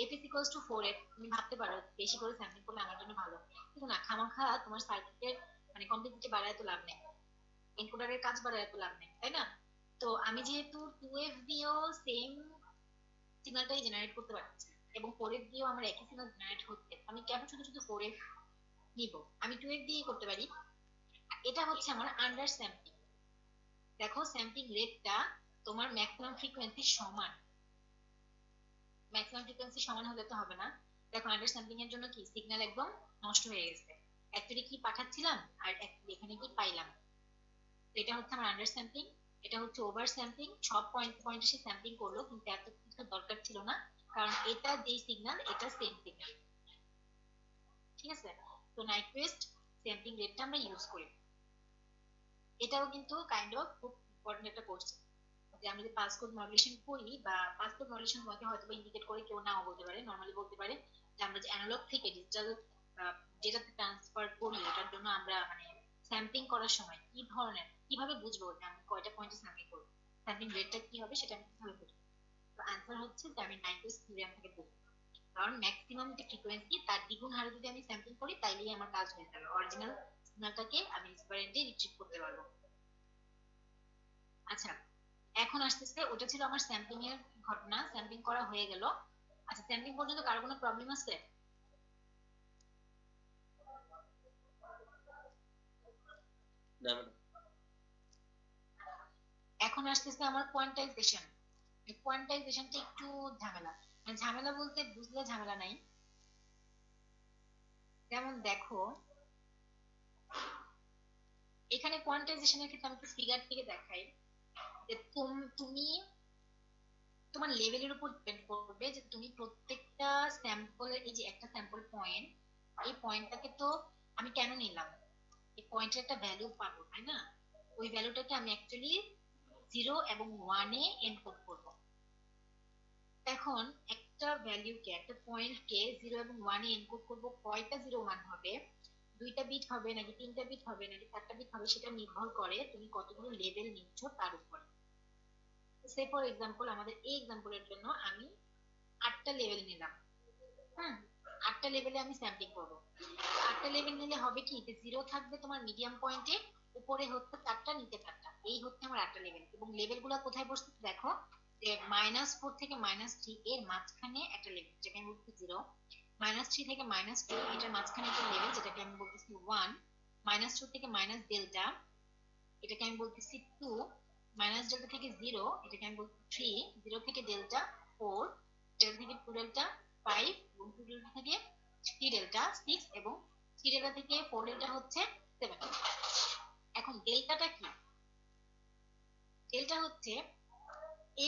F is equals to 4f, তুমি ভাবতে পারো বেশি করে স্যাম্পলিং করলে আমার জন্য ভালো, কিন্তু না, খামাখা তোমার সার্কিটের মানে কমপ্লেক্সিটি বাড়ায় তো লাভ নেই, এনকোডারের কাজ বাড়ায় তো লাভ নেই, তাই না? তো আমি যেহেতু 2f দিয়েও সেম সিগন্যালটাই জেনারেট করতে পারছি এবং 4f দিয়েও আমার একই সিগন্যাল জেনারেট হচ্ছে, আমি কেন শুধু শুধু 4f নিব? আমি 2f দিয়ে করতে পারি। এটা হচ্ছে আমার আন্ডার স্যাম্পলিং। দেখো স্যাম্পলিং রেটটা তোমার ম্যাক্সিমাম ফ্রিকোয়েন্সি সমান, ম্যাক্সিমাম ফ্রিকোয়েন্সি সমান হলে তো হবে না। দেখো আন্ডার স্যাম্পলিং এর জন্য কি সিগন্যাল একদম নষ্ট হয়ে গেছে, অ্যাকচুয়ালি কি পাঠাচ্ছিলাম আর এখানে কি পাইলাম। এটা হচ্ছে আমার আন্ডার স্যাম্পলিং, এটা হচ্ছে ওভার স্যাম্পলিং। সব পয়েন্ট পয়েন্টে সে স্যাম্পলিং করলো, কিন্তু এত কিছু দরকার ছিল না, কারণ এটা যেই সিগন্যাল এটা সেম সিগন্যাল। ঠিক আছে, তো নাইকুয়েস্ট স্যাম্পলিং রেটটা আমরা ইউজ করি। এটাও কিন্তু কাইন্ড অফ খুব ইম্পর্টেন্ট একটা কোর্স, যে আমরা যে পাস কোড মডুলেশন করি, বা পাস কোড মডুলেশন তোমাকে হয়তো বা ইন্ডিকেট করে কেউ নাও বলতে পারে, নরমালি বলতে পারে যে আমরা যে অ্যানালগ থেকে ডিজিটাল যেটাতে ট্রান্সফার করি, এটার জন্য আমরা মানে স্যাম্পলিং করার সময় কি ধরনের, কিভাবে বুঝবো যে আমি কয়টা পয়েন্টে স্যাম্পলিং করবো, স্যাম্পলিং রেটটা কি হবে সেটা আমি কিভাবে বুঝবো। তো আনসার হচ্ছে যে আমি নাইকুয়েস্ট থিওরেম থেকে বুঝবো, কারণ ম্যাক্সিমাম যে ফ্রিকোয়েন্সি তার দ্বিগুণ হারে যদি আমি স্যাম্পলিং করি তাইলেই আমার কাজ হয়ে যাবে, অরিজিনাল সিগন্যালটাকে আমি এক্সপারেন্টে রিট্রিভ করতে পারবো। আচ্ছা, এখন আসতেছে, ওটা ছিল আমার স্যাম্পলিং এর ঘটনা, স্যাম্পলিং করা হয়ে গেল। আচ্ছা, স্যাম্পলিং পর্যন্ত কারো কোনো প্রবলেম আছে? না ম্যাডাম। এখন আসতেছে আমার কোয়ান্টাইজেশন। কোয়ান্টাইজেশনটা একটু ঝামেলা, মানে ঝামেলা বলতে বুঝলে ঝামেলা নাই। যেমন দেখো এখানে কোয়ান্টাইজেশনের ক্ষেত্রে আমি একটু ফিগার থেকে দেখাই, যে তুমি তোমার লেভেলের উপর ডিপেন্ড করবে যে তুমি প্রত্যেকটা স্যাম্পল, এই যে একটা স্যাম্পল পয়েন্ট, এই পয়েন্টটাকে তো আমি কেন নিলাম, এই পয়েন্টের একটা ভ্যালু পাবো, তাই না? ওই ভ্যালুটাকে আমি অ্যাকচুয়ালি 0 এবং 1 এ এনকোড করব। এখন একটা ভ্যালুকে, একটা পয়েন্টকে 0 এবং 1 এ এনকোড করব, কয়টা 0 1 হবে, 2টা বিট হবে নাকি 3টা বিট হবে নাকি 4টা বিট হবে, সেটা নির্ভর করে তুমি কতগুলো লেভেল নিচ্ছ তার উপর। সে ফর এক্সাম্পল আমাদের এই এক্সাম্পলের জন্য আমি 8টা লেভেল নিলাম। হুম, 8টা লেভেলে আমি স্যাম্পলিং করবো। 8টা লেভেল নিলে হবে কি, যে 0 থাকবে তোমার মিডিয়াম পয়েন্টে, উপরে হচ্ছে 4টা, নিচে 4টা, এই হচ্ছে আমার 8টা লেভেল। এবং লেভেল গুলো কোথায় বসছে দেখো, যে -4 থেকে -3 এর মাঝখানে একটা লেভেল, যেটাকে আমি বলছি 0, -3 থেকে -2 এটার মাঝখানে একটা লেভেল, যেটাকে আমি বলতেছি 1, -2 থেকে -ডেল্টা এটাকে আমি বলতেছি 2, -ডেল্টা থেকে 0 এটাকে আমি বলছি 3, 0 থেকে ডেল্টা 4, ডেল্টা থেকে 2 ডেল্টা 5, এবং 2 ডেল্টা থেকে 3 ডেল্টা 6, এবং 3 ডেল্টা থেকে 4 ডেল্টা হচ্ছে 7। এখন ডেল্টাটা কি? ডেল্টা হচ্ছে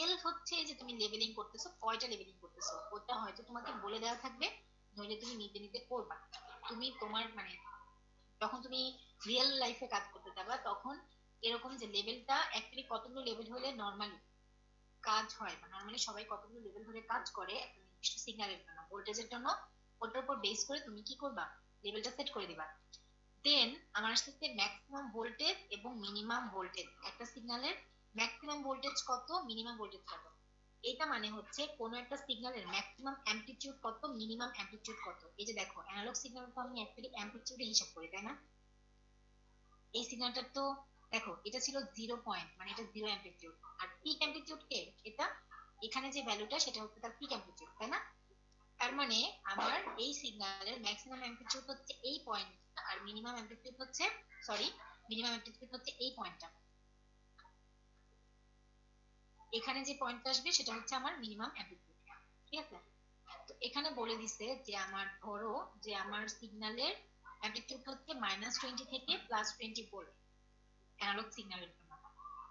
এল, হচ্ছে যে তুমি লেভেলিং করতেছো, কয়টা লেভেলিং করতেছো, ওটা হয়তো তোমাকে বলে দেওয়া থাকবে, নইলে তুমি নিজে নিজে করবা। তুমি তোমার মানে যখন তুমি রিয়েল লাইফে কাজ করতে যাবা, তখন এরকম যে লেভেলটা অ্যাকচুয়ালি কতগুলো লেভেল হলে নরমালি কাজ হয়, বা নরমালি সবাই কতগুলো লেভেল ধরে কাজ করে একটা নির্দিষ্ট সিগন্যালের জন্য, ভোল্টেজের জন্য, ওটার উপর বেস করে তুমি কি করবা, লেভেলটা সেট করে দিবা। দেন আমার আসছে ম্যাক্সিমাম ভোল্টেজ এবং মিনিমাম ভোল্টেজ। একটা সিগন্যালের ম্যাক্সিমাম ভোল্টেজ কত, মিনিমাম ভোল্টেজ কত, এটা মানে হচ্ছে কোনো একটা সিগন্যালের ম্যাক্সিমাম অ্যামপ্লিটিউড কত, মিনিমাম অ্যামপ্লিটিউড কত। এই যে দেখো অ্যানালগ সিগন্যাল তো আমি অ্যাকচুয়ালি অ্যামপ্লিটিউডে হিসাব করি, তাই না? এই সিগন্যালটা তো দেখো এটা ছিল 0 পয়েন্ট, মানে এটা 0 অ্যামপ্লিটিউড, আর পিক অ্যামপ্লিটিউড কে, এটা এখানে যে ভ্যালুটা সেটা হচ্ছে তার পিক অ্যামপ্লিটিউড, তাই না? তার মানে আমার এই সিগন্যালের ম্যাক্সিমাম অ্যামপ্লিটিউড হচ্ছে এই পয়েন্ট, আর মিনিমাম অ্যামপ্লিটিউড হচ্ছে, সরি, মিনিমাম অ্যামপ্লিটিউড হচ্ছে এই পয়েন্টটা, এখানে যে পয়েন্টটা আসবে সেটা হচ্ছে আমার মিনিমাম অ্যামপ্লিটিউড। ঠিক আছে, তো এখানে বলে দিছে যে আমার ধরো যে আমার সিগন্যালের অ্যামপ্লিটিউড হচ্ছে -20 থেকে +20 ভোল্ট অ্যানালগ সিগন্যালের জন্য।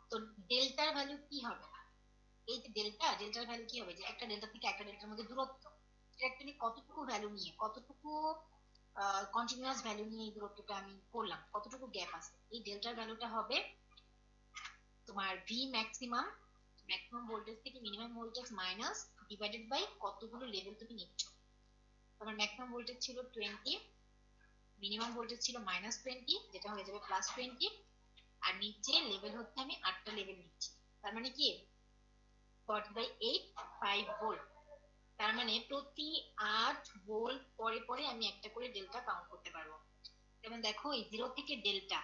তো ডেল্টার ভ্যালু কি হবে, এই যে ডেল্টার ভ্যালু কি হবে, যে একটা ডেল্টা থেকে একটা ডেল্টার মধ্যে দূরত্ব, এটা অ্যাকচুয়ালি কতটুকু ভ্যালু নিয়ে, কতটুকু কন্টিনিউয়াস ভ্যালু নিয়ে এই দূরত্বটা আমি করলাম, কতটুকু গ্যাপ আছে, এই ডেল্টার ভ্যালুটা হবে তোমার ভি ম্যাক্সিমাম, ম্যাক্সিমাম ভোল্টেজ থেকে minimum voltage minus divided by কতগুলো লেভেল তুমি নিচ্ছ। তোমার ম্যাক্সিমাম ভোল্টেজ ছিল 20, মিনিমাম ভোল্টেজ ছিল -20, যেটা হয়ে যাবে +20, আর নিচে লেভেল হচ্ছে আমি 8টা লেভেল নিচ্ছি। তার মানে কি 40/8 5 ভোল্ট। তার মানে প্রতি 8 ভোল্ট পরে পরে আমি একটা করে ডেল্টা কাউন্ট করতে পারবো। যেমন দেখো এই 0 থেকে ডেল্টা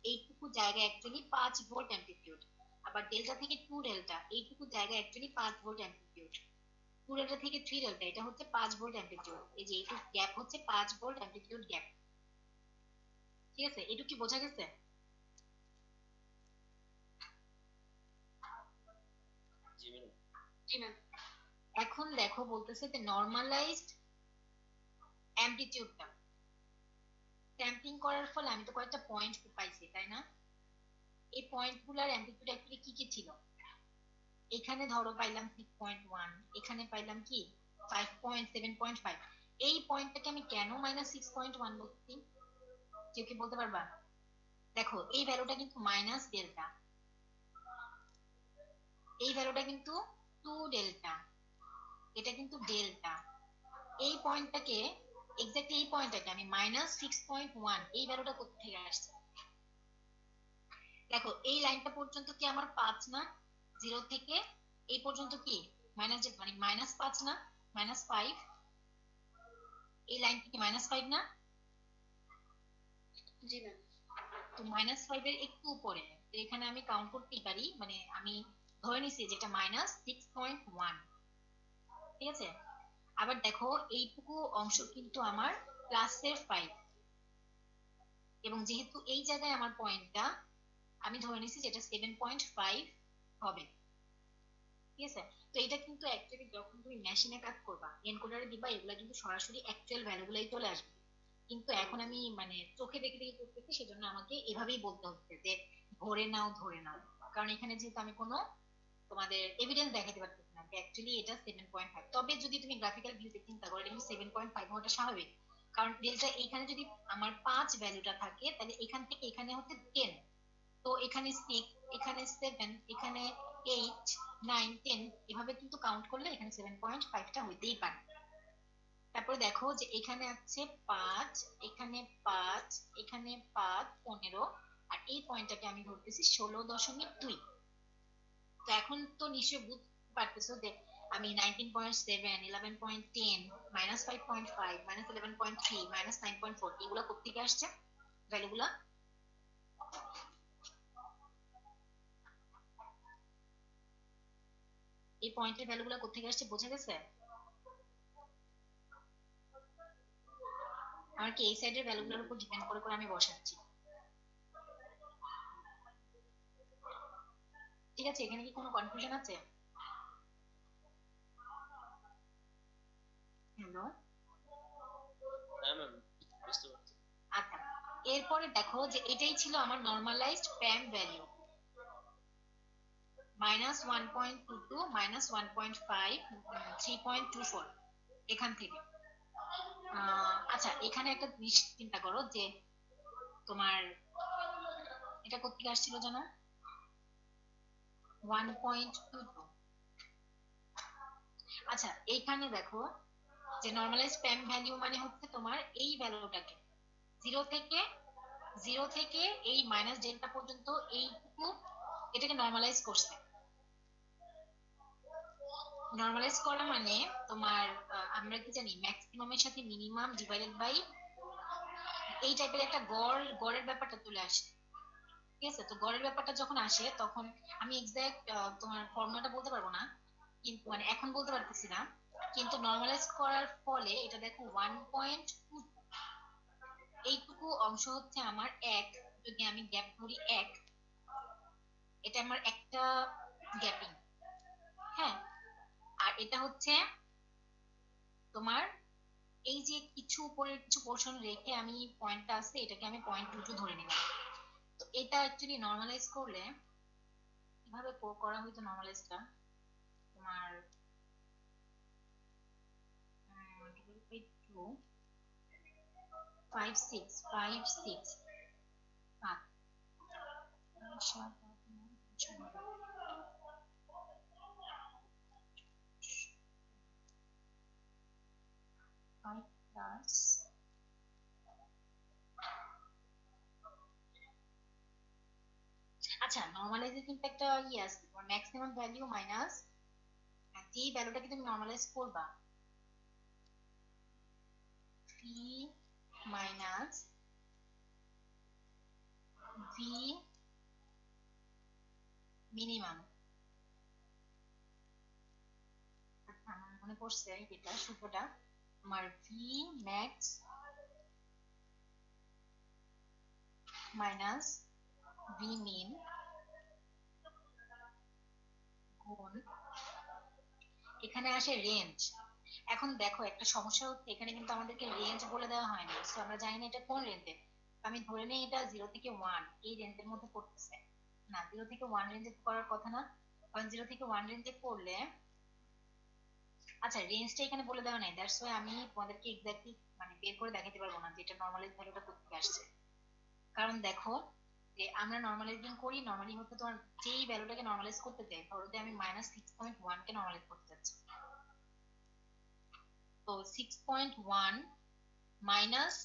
এইটুকু জায়গা অ্যাকচুয়ালি 5 ভোল্ট অ্যাম্পলিটিউড, আবার ডেল্টা থেকে 2 ডেল্টা এইটুকু জায়গা অ্যাকচুয়ালি 5 ভোল্ট অ্যাম্পলিটিউড, 2 ডেল্টা থেকে 3 ডেল্টা এটা হচ্ছে 5 ভোল্ট অ্যাম্পলিটিউড। এই যে এইটুকু গ্যাপ হচ্ছে 5 ভোল্ট অ্যাম্পলিটিউড গ্যাপ। ঠিক আছে, এটুকু কি বোঝা গেছে? জি ম্যাডাম। জি ম্যাম। এখন দেখো বলতেছে যে নরমালাইজড অ্যাম্পলিটিউডটা স্যাম্পলিং করার ফলে আমি তো কয়েকটা পয়েন্ট পাইছি, তাই না? এই পয়েন্টগুলোর অ্যাম্পলিটিউড অ্যাকচুয়ালি কি কি ছিল? এখানে ধরো পাইলাম 6.1, এখানে পাইলাম কি 5.7.5। এই পয়েন্টটাকে আমি কেন -6.1 বলছি কেউ কি বলতে পারবা? দেখো এই ভ্যালুটা কিন্তু মাইনাস ডেল্টা, এই ভ্যালুটা কিন্তু 2 ডেল্টা, এটা কিন্তু ডেল্টা। এই পয়েন্টটাকে এক্স্যাক্টলি এই পয়েন্টটাকে আমি -6.1 এই ভ্যালুটা কোথা থেকে আসছে? দেখো এই লাইনটা পর্যন্ত কি আমার 5 না? 0 থেকে এই পর্যন্ত কি মাইনাস, মানে -5 না, -5। এই লাইনটা কি -5 না? জি ম্যাম। তো -5 এর একটু উপরে, তো এখানে আমি কাউন্ট করতেই পারি, মানে আমি ধরে নিছি যেটা -6.1। ঠিক আছে, আবার দেখো এইটুকু অংশ কিন্তু আমার প্লাসের 5, এবং যেহেতু এই জায়গায় আমার পয়েন্টটা আমি ধরে নিছি যেটা 7.5 হবে। ঠিক আছে, তো এটা কিন্তু অ্যাকচুয়ালি যখন তুমি মেশিনে কাজ করবা এনকোডারে দিবা এগুলা কিন্তু সরাসরি অ্যাকচুয়াল ভ্যালুগুলাই চলে আসবে। কিন্তু এখন আমি মানে চোখে দেখে দেখে করতেছি, সেজন্য আমাকে এভাবেই বলতে হচ্ছে যে ধরে নাও ধরে নাও, কারণ এখানে যেহেতু আমি কোনো তোমাদের এভিডেন্স দেখাতে পারতেছি না যে অ্যাকচুয়ালি এটা 7.5। তবে যদি তুমি গ্রাফিক্যাল ভিউতে চিন্তা করো এটা কিন্তু 7.5 হওয়াটা স্বাভাবিক, কারণ ডেল্টা এখানে যদি আমার 5 ভ্যালুটা থাকে তাহলে এখান থেকে এখানে হচ্ছে 10, তো এখানে 6, এখানে 7, এখানে 8, 9, 10 এভাবে কিন্তু কাউন্ট করলে এখানে 7.5টা হইতেই পারে। তারপরে দেখো যে এখানে আছে 5, এখানে 5, এখানে 5, 15, আর এই পয়েন্টটাকে আমি ধরতেছি 16.2। তো এখন তো নিশ্চয়ই বুঝতে পারতেছো যে আমি 19.7, 11.10, -5.5, -11.3, -9.4 এগুলো কোথেকে আসছে ভ্যালুগুলা? এই পয়েন্টের ভ্যালুগুলো কোথেকে আসছে বোঝা গেছে? আমার কি এই সাইডের ভ্যালুগুলোর উপর ডিপেন্ড করে করে আমি বসাচ্ছি? ঠিক আছে, এখানে কি কোনো কনফিউশন আছে? হ্যালো? হ্যাঁ ম্যাম, বুঝতে পারছি। আচ্ছা, এরপরে দেখো যে এটাই ছিল আমার নরমালাইজড প্যাম ভ্যালু, -1.22, -1.5, 3.24 এখান থেকে। আচ্ছা, এখানে একটা জিনিস চিন্তা করো যে তোমার এটা কোথেকে আসছিল জানো? 1.22। আচ্ছা, এইখানে দেখো যে নরমালাইজ প্যাম ভ্যালু মানে হচ্ছে তোমার এই ভ্যালুটাকে 0 থেকে এই মাইনাস ডেল্টা পর্যন্ত এইটুকু এটাকে নরমালাইজ করছে। নরমালাইজ করা মানে তোমার আমরা কি জানি ম্যাক্সিমামের সাথে মিনিমাম ডিভাইডেড বাই এই টাইপের একটা গড়ের ব্যাপারটা চলে আসে। ঠিক আছে, তো গড়ের ব্যাপারটা যখন আসে তখন আমি এক্সাক্ট তোমার ফর্মুলাটা বলতে পারবো না, কিন্তু মানে এখন বলতে পারতেছি না, কিন্তু নরমালাইজ করার ফলে এটা দেখো 1.2, এইটুকু অংশ হচ্ছে আমার এক, যদি আমি গ্যাপ ধরি 1, এটা আমার একটা গ্যাপিং। হ্যাঁ, আর এটা হচ্ছে তোমার এই যে কিছু উপরের কিছু পোর্শন রেখে আমি পয়েন্টটা আছে এটাকে আমি 0.22 ধরে নিলাম। তো এটা অ্যাকচুয়ালি নরমালাইজ করলে কিভাবে করা হইতো নরমালাইজটা তোমার 2, 5, 6, 5, 6, 5, 5 plus আচ্ছা নর্মালাইজে কিন্তু একটা ইয়ে আছে, তোমার ম্যাক্সিমাম ভ্যালু মাইনাস যেই ভ্যালুটাকে তুমি নর্মালাইজ করবা, ভি মাইনাস ভি মিনিমাম। আমার মনে পড়ছে এটা সূত্রটা, আমার ভি ম্যাক্স মাইনাস ভি মিন গুণ এখানে আসে রেঞ্জ। এখন দেখো একটা সমস্যা হচ্ছে, এখানে কিন্তু আমাদেরকে রেঞ্জ বলে দেওয়া হয়নি, তো আমরা জানি না এটা কোন রেঞ্জে। আমি ধরে নিই এটা 0 থেকে 1 এই রেঞ্জের মধ্যে পড়তেছে। না, 0 থেকে 1 রেঞ্জে করার কথা না, কারণ 0 থেকে 1 রেঞ্জে করলে, আচ্ছা রেঞ্জটা এখানে বলে দেওয়া নাই, দ্যাটস ওয়াই আমি তোমাদেরকে এক্স্যাক্টলি মানে বের করে দেখাতে পারবো না যে এটা নর্মালাইজ ভ্যালুটা কোথা থেকে আসছে। কারণ দেখো যে আমরা নর্মালাইজিং করি, নর্মালি হচ্ছে তোমার যেই ভ্যালুটাকে নর্মালাইজ করতে চাই, ধরো যে আমি -6.1 কে নর্মালাইজ করতে চাচ্ছি, তো 6.1 মাইনাস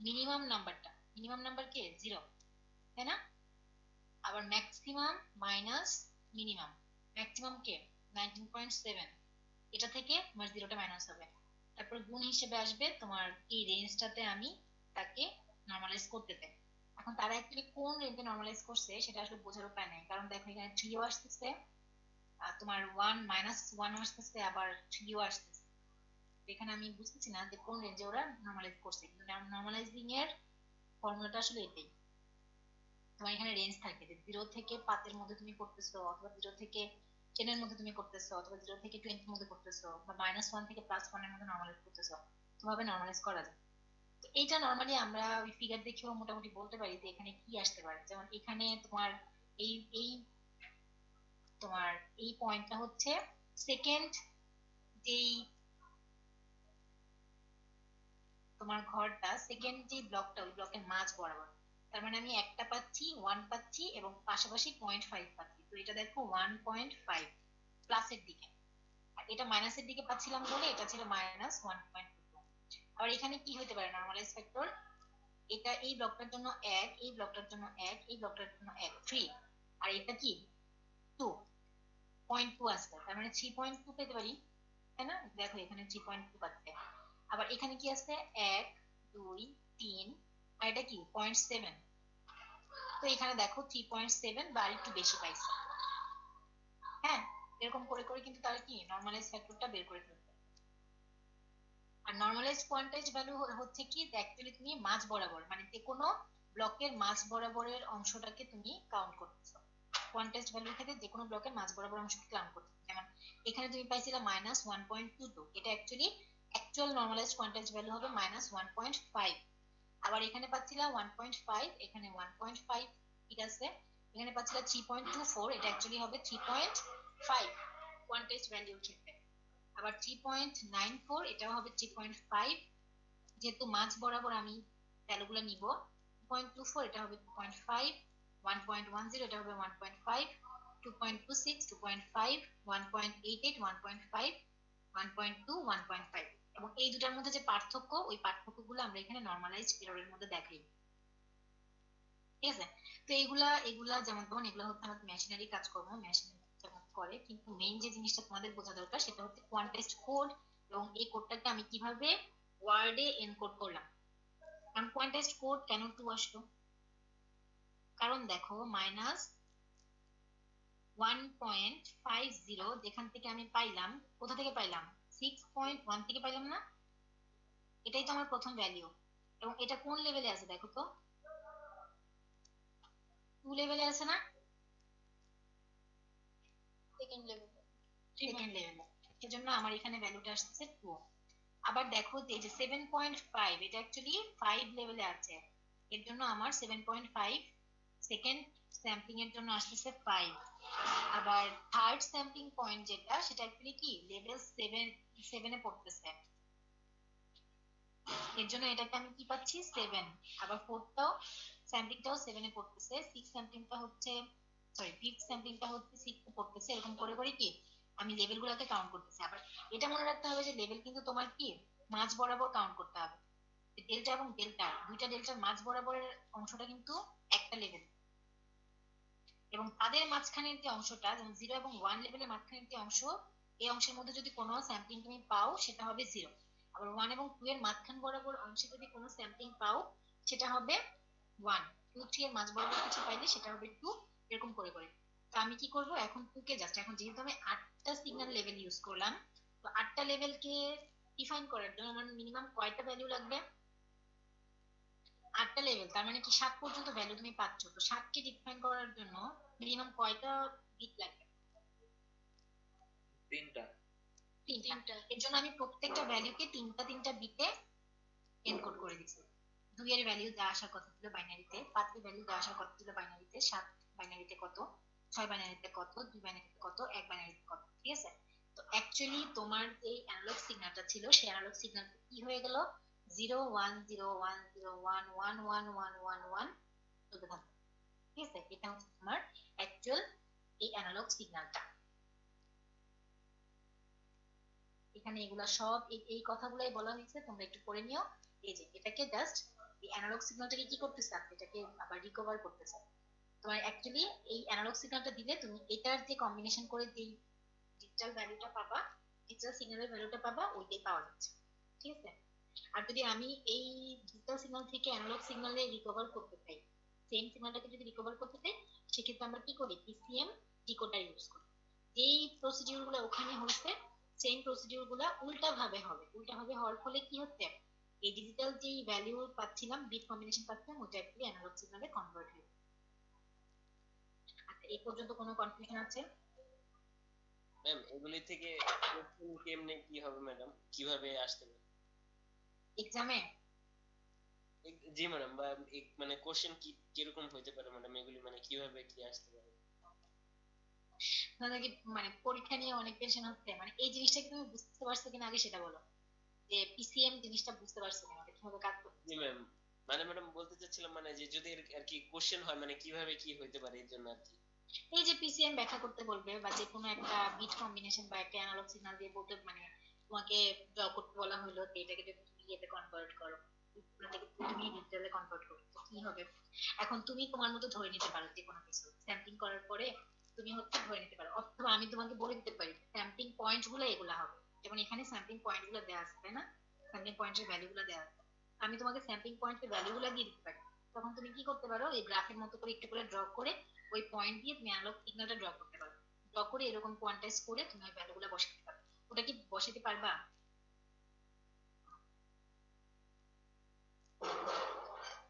মিনিমাম নাম্বারটা, মিনিমাম নাম্বার কে 0, তাই না? আবার ম্যাক্সিমাম মাইনাস মিনিমাম, ম্যাক্সিমাম কে 19.7, এটা থেকে তোমার 0টা মাইনাস হবে, তারপর গুণ হিসেবে আসবে তোমার এই রেঞ্জটাতে আমি তাকে নর্মালাইজ করতে চাই। এখন তারা অ্যাকচুয়ালি কোন রেঞ্জে নর্মালাইজ করছে সেটা আসলে বোঝার উপায় নেই, কারণ দেখো এখানে 3ও আসতেছে, তোমার 1 - 1 আসতেছে, আবার 3ও আসতেছে। এখানে আমি বুঝতেছি না যে কোন রেঞ্জে ওরা নর্মালাইজ করছে, কিন্তু নর্মালাইজিং এর ফর্মুলাটা আসলে এটাই। তোমার এখানে রেঞ্জ থাকে যে 0 থেকে 5 এর মধ্যে তুমি করতেছো, অথবা 0 থেকে 10 এর মধ্যে তুমি করতেছো, অথবা 0 থেকে 20 এর মধ্যে করতেছো, বা -1 থেকে +1 এর মধ্যে নর্মালাইজ করতেছো, তোমাকে নর্মালাইজ করা যায়। তো এইটা নর্মালি আমরা ওই ফিগার দেখেও মোটামুটি বলতে পারি যে এখানে কি আসতে পারে। যেমন এখানে তোমার এই এই তোমার এই পয়েন্টটা হচ্ছে সেকেন্ড যেই তোমার ঘরটা, সেকেন্ড যে ব্লকটা, ওই ব্লকের মাঝ বরাবর। তার মানে আমি একটা পাচ্ছি, 1 পাচ্ছি, এবং পাশাপাশি 0.5 পাচ্ছি, তো এটা দেখো 1.5 প্লাসের দিকে, আর এটা মাইনাসের দিকে পাচ্ছিলাম বলে এটা ছিল -1.2। আবার এখানে কি হতে পারে নর্মালাইজ ফ্যাক্টর, এটা এই ব্লকটার জন্য 1, এই ব্লকটার জন্য 1, এই ব্লকটার জন্য 1 3, আর এটা কি 2.2 আসবে, তার মানে 3.2 পেতে পারি, তাই না? দেখো এখানে 3.2 পাচ্ছে। আবার এখানে কি আছে 1 2 3, আর এটা কি 0.7, তো এখানে দেখো 3.7 বা একটু বেশি পাইছে। হ্যাঁ, এরকম করে করে কিন্তু তারা কি নর্মালাইজ ফ্যাক্টরটা বের করে ফেলবে। আর নর্মালাইজ কোয়ান্টাইজ ভ্যালু হচ্ছে কি, অ্যাকচুয়ালি তুমি মাঝ বরাবর মানে যে কোনো ব্লকের মাঝ বরাবরের অংশটাকে তুমি কাউন্ট করতেছো। কোয়ান্টাইজ ভ্যালুর ক্ষেত্রে যে কোনো ব্লকের মাঝ বরাবর অংশকে কাউন্ট করতেছো। যেমন এখানে তুমি পাইছিলা -1.22, এটা অ্যাকচুয়াল নর্মালাইজ কোয়ান্টাইজ ভ্যালু হবে -1.5। আবার এখানে পাচ্ছিলা 1.5, এখানে 1.5, ঠিক আছে। এখানে পাচ্ছিলা 3.24, এটা অ্যাকচুয়ালি হবে 3.5 কোয়ান্টাইজ ভ্যালুর ক্ষেত্রে। আবার 3.94, এটাও হবে 3.5, যেহেতু মাঝ বরাবর আমি ভ্যালুগুলো নিব। 2.24, এটা হবে 2.5, 1.10, এটা হবে 1.5, 2.26, 2.5, 1.88, 1.5, 1.2, 1.5, এবং এই দুটার মধ্যে যে পার্থক্য, ওই পার্থক্যগুলো আমরা এখানে নর্মালাইজ এররের মধ্যে দেখাই। ঠিক আছে, তো এগুলা এগুলা যেমন তখন এগুলো হচ্ছে আমাদের মেশিনারি কাজকর্ম, মেশিনারি করে, কিন্তু মেইন যে জিনিসটা তোমাদের বোঝা দরকার সেটা হচ্ছে কোয়ান্টাইজড কোড, এবং এই কোডটাকে আমি কিভাবে ওয়ার্ডে এনকোড করলাম। কারণ কোয়ান্টাইজড কোড কেন 2 আসলো, কারণ দেখো -1.50 যেখান থেকে আমি পাইলাম, কোথা থেকে পাইলাম 6.1 থেকে পাইলাম না, এটাই তো আমার প্রথম ভ্যালু, এবং এটা কোন লেভেলে আছে দেখো তো, 2 লেভেলে আছে না, সেকেন্ড লেভেলে। সেকেন্ড লেভেলে, সেজন্য আমার এখানে ভ্যালুটা আসছে 2। আবার দেখো যে এই যে 7.5, এটা অ্যাকচুয়ালি 5 লেভেলে আছে, এর জন্য আমার 7.5 সেকেন্ড স্যাম্পলিং এর জন্য আসতেছে 5। আবার থার্ড স্যাম্পলিং পয়েন্ট যেটা, সেটা অ্যাকচুয়ালি কি লেভেল 7 এ পড়তেছে, এর জন্য এটাকে আমি কি পাচ্ছি 7। আবার ফোর্থটাও স্যাম্পলিংটাও 7 এ পড়তেছে, সিক্স স্যাম্পলিংটা হচ্ছে, সরি ফিফথ স্যাম্পলিংটা হচ্ছে 6 এ পড়তেছে, এরকম করে করে কি আমি লেভেল গুলাকে কাউন্ট করতেছি। আবার এটা মনে রাখতে হবে যে লেভেল কিন্তু তোমার কি মাঝ বরাবর কাউন্ট করতে হবে, ডেল্টা এবং ডেল্টা, দুইটা ডেল্টার মাঝ বরাবরের অংশটা কিন্তু একটা লেভেল। এবং তাদের মাঝখানের যে অংশটা, যেমন 0 এবং 1 লেভেলের মাঝখানের যে অংশ, এই অংশের মধ্যে যদি কোনো স্যাম্পলিং তুমি পাও সেটা হবে 0। আবার 1 এবং 2 এর মাঝখান বরাবর অংশে যদি কোনো স্যাম্পলিং পাও সেটা হবে 1। 2 3 এর মাঝ বরাবর কিছু পাইলে সেটা হবে 2, এরকম করে করে। তো আমি কি করব এখন 2 কে জাস্ট, এখন যেহেতু আমি 8টা সিগন্যাল লেভেল ইউজ করলাম, তো 8টা লেভেলকে ডিফাইন করার জন্য আমার মিনিমাম কয়টা ভ্যালু লাগবে? 8টা লেভেল, তার মানে কি 7 পর্যন্ত ভ্যালু তুমি পাচ্ছ। তো 7 কে ডিফাইন করার জন্য মিনিমাম কয়টা বিট লাগবে? 3টা। 3টা। এর জন্য আমি প্রত্যেকটা ভ্যালুকে তিনটা তিনটা বিটে এনকোড করে দিচ্ছি। 2 এর ভ্যালু যা আসার কথা ছিল বাইনারিতে, 5 এর ভ্যালু যা আসার কথা ছিল বাইনারিতে, 7 বাইনারিতে কত, 6 বাইনারিতে কত, 2 বাইনারিতে কত, 1 বাইনারিতে কত, ঠিক আছে? তো অ্যাকচুয়ালি তোমার এই অ্যানালগ সিগন্যালটা ছিল, সেই অ্যানালগ সিগন্যাল কি হয়ে গেল? 0 1 0 1 0 1 1 1 1 1 1 চলতে থাকবে, ঠিক আছে? এটা হচ্ছে তোমার অ্যাকচুয়াল এই অ্যানালগ সিগন্যালটা। এখানে এগুলা সব এই কথাগুলাই বলা হয়েছে, তোমরা একটু পড়ে নিও। এই যে এটাকে জাস্ট এই অ্যানালগ সিগন্যালটাকে কি করতেছে, এটাকে আবার রিকভার করতেছে। তোমার অ্যাকচুয়ালি এই অ্যানালগ সিগন্যালটা দিলে তুমি এটার যে কম্বিনেশন করে যে ডিজিটাল ভ্যালুটা পাবা, ডিজিটাল সিগন্যালের ভ্যালুটা পাবা, ওইটাই পাওয়া যাচ্ছে, ঠিক আছে? আর যদি আমি এই ডিজিটাল সিগন্যাল থেকে অ্যানালগ সিগন্যালে রিকভার করতে চাই, সেম সিগন্যালটাকে যদি রিকভার করতে চাই, সেক্ষেত্রে আমরা কি করি? পিসিএম ডিকোডার ইউজ করি। যেই প্রসিডিউর গুলো ওখানে হচ্ছে, সেম প্রসিডিউর গুলা উল্টা ভাবে হবে। উল্টা ভাবে হওয়ার ফলে কি হচ্ছে, এই ডিজিটাল যে ভ্যালু পাচ্ছিলাম, বিট কম্বিনেশন পাচ্ছিলাম, ওটা অ্যাকচুয়ালি অ্যানালগ সিগন্যালে কনভার্ট হয়ে। আচ্ছা, এই পর্যন্ত কোনো কনফিউশন আছে? ম্যাম এগুলি থেকে কোশ্চেন কেমনে কি হবে ম্যাডাম, কিভাবে আসতে পারে? এক্সামে জি ম্যাডাম, বা মানে কোশ্চেন কি কিরকম হইতে পারে ম্যাডাম, এগুলি মানে কিভাবে কি আসতে পারে? তোমাদের কি মানে পরীক্ষা নিয়ে অনেক টেনশন হচ্ছে, মানে এই জিনিসটা কি তুমি বুঝতে পারছো কিনা আগে সেটা বলো, যে পিসিএম জিনিসটা বুঝতে পারছো কিনা, এটা কিভাবে কাজ করছে? জি ম্যাম, মানে ম্যাডাম বলতে চাচ্ছিলাম মানে যে যদি আর কি কোশ্চেন হয় মানে কিভাবে কি হইতে পারে এর জন্য আর কি। এই যে পিসিএম ব্যাখ্যা করতে বলবে, বা যে কোনো একটা বিট কম্বিনেশন বা একটা অ্যানালগ সিগন্যাল দিয়ে বলতে, মানে তোমাকে ড্র করতে বলা হলো যে এটাকে যদি তুমি ইয়েতে কনভার্ট করো, এটাকে তুমি ডিজিটালে কনভার্ট করো, তো কি হবে? এখন তুমি তোমার মতো ধরে নিতে পারো যে কোনো কিছু স্যাম্পলিং করার পরে তুমি হচ্ছে ধরে নিতে পারো, অথবা আমি তোমাকে বলে দিতে পারি স্যাম্পলিং পয়েন্ট গুলো এগুলা হবে। যেমন এখানে স্যাম্পলিং পয়েন্ট গুলো দেওয়া আছে, তাই না? স্যাম্পলিং পয়েন্টের ভ্যালু গুলো দেওয়া আছে, আমি তোমাকে স্যাম্পলিং পয়েন্টের ভ্যালু গুলো দিয়ে দিতে পারি। তখন তুমি কি করতে পারো, এই গ্রাফের মতো করে একটু করে ড্র করে ওই পয়েন্ট দিয়ে তুমি অ্যানালগ সিগন্যালটা ড্র করতে পারো। ড্র করে এরকম কোয়ান্টাইজ করে তুমি ওই ভ্যালুগুলো বসাতে পারো। ওটা কি বসাতে পারবা?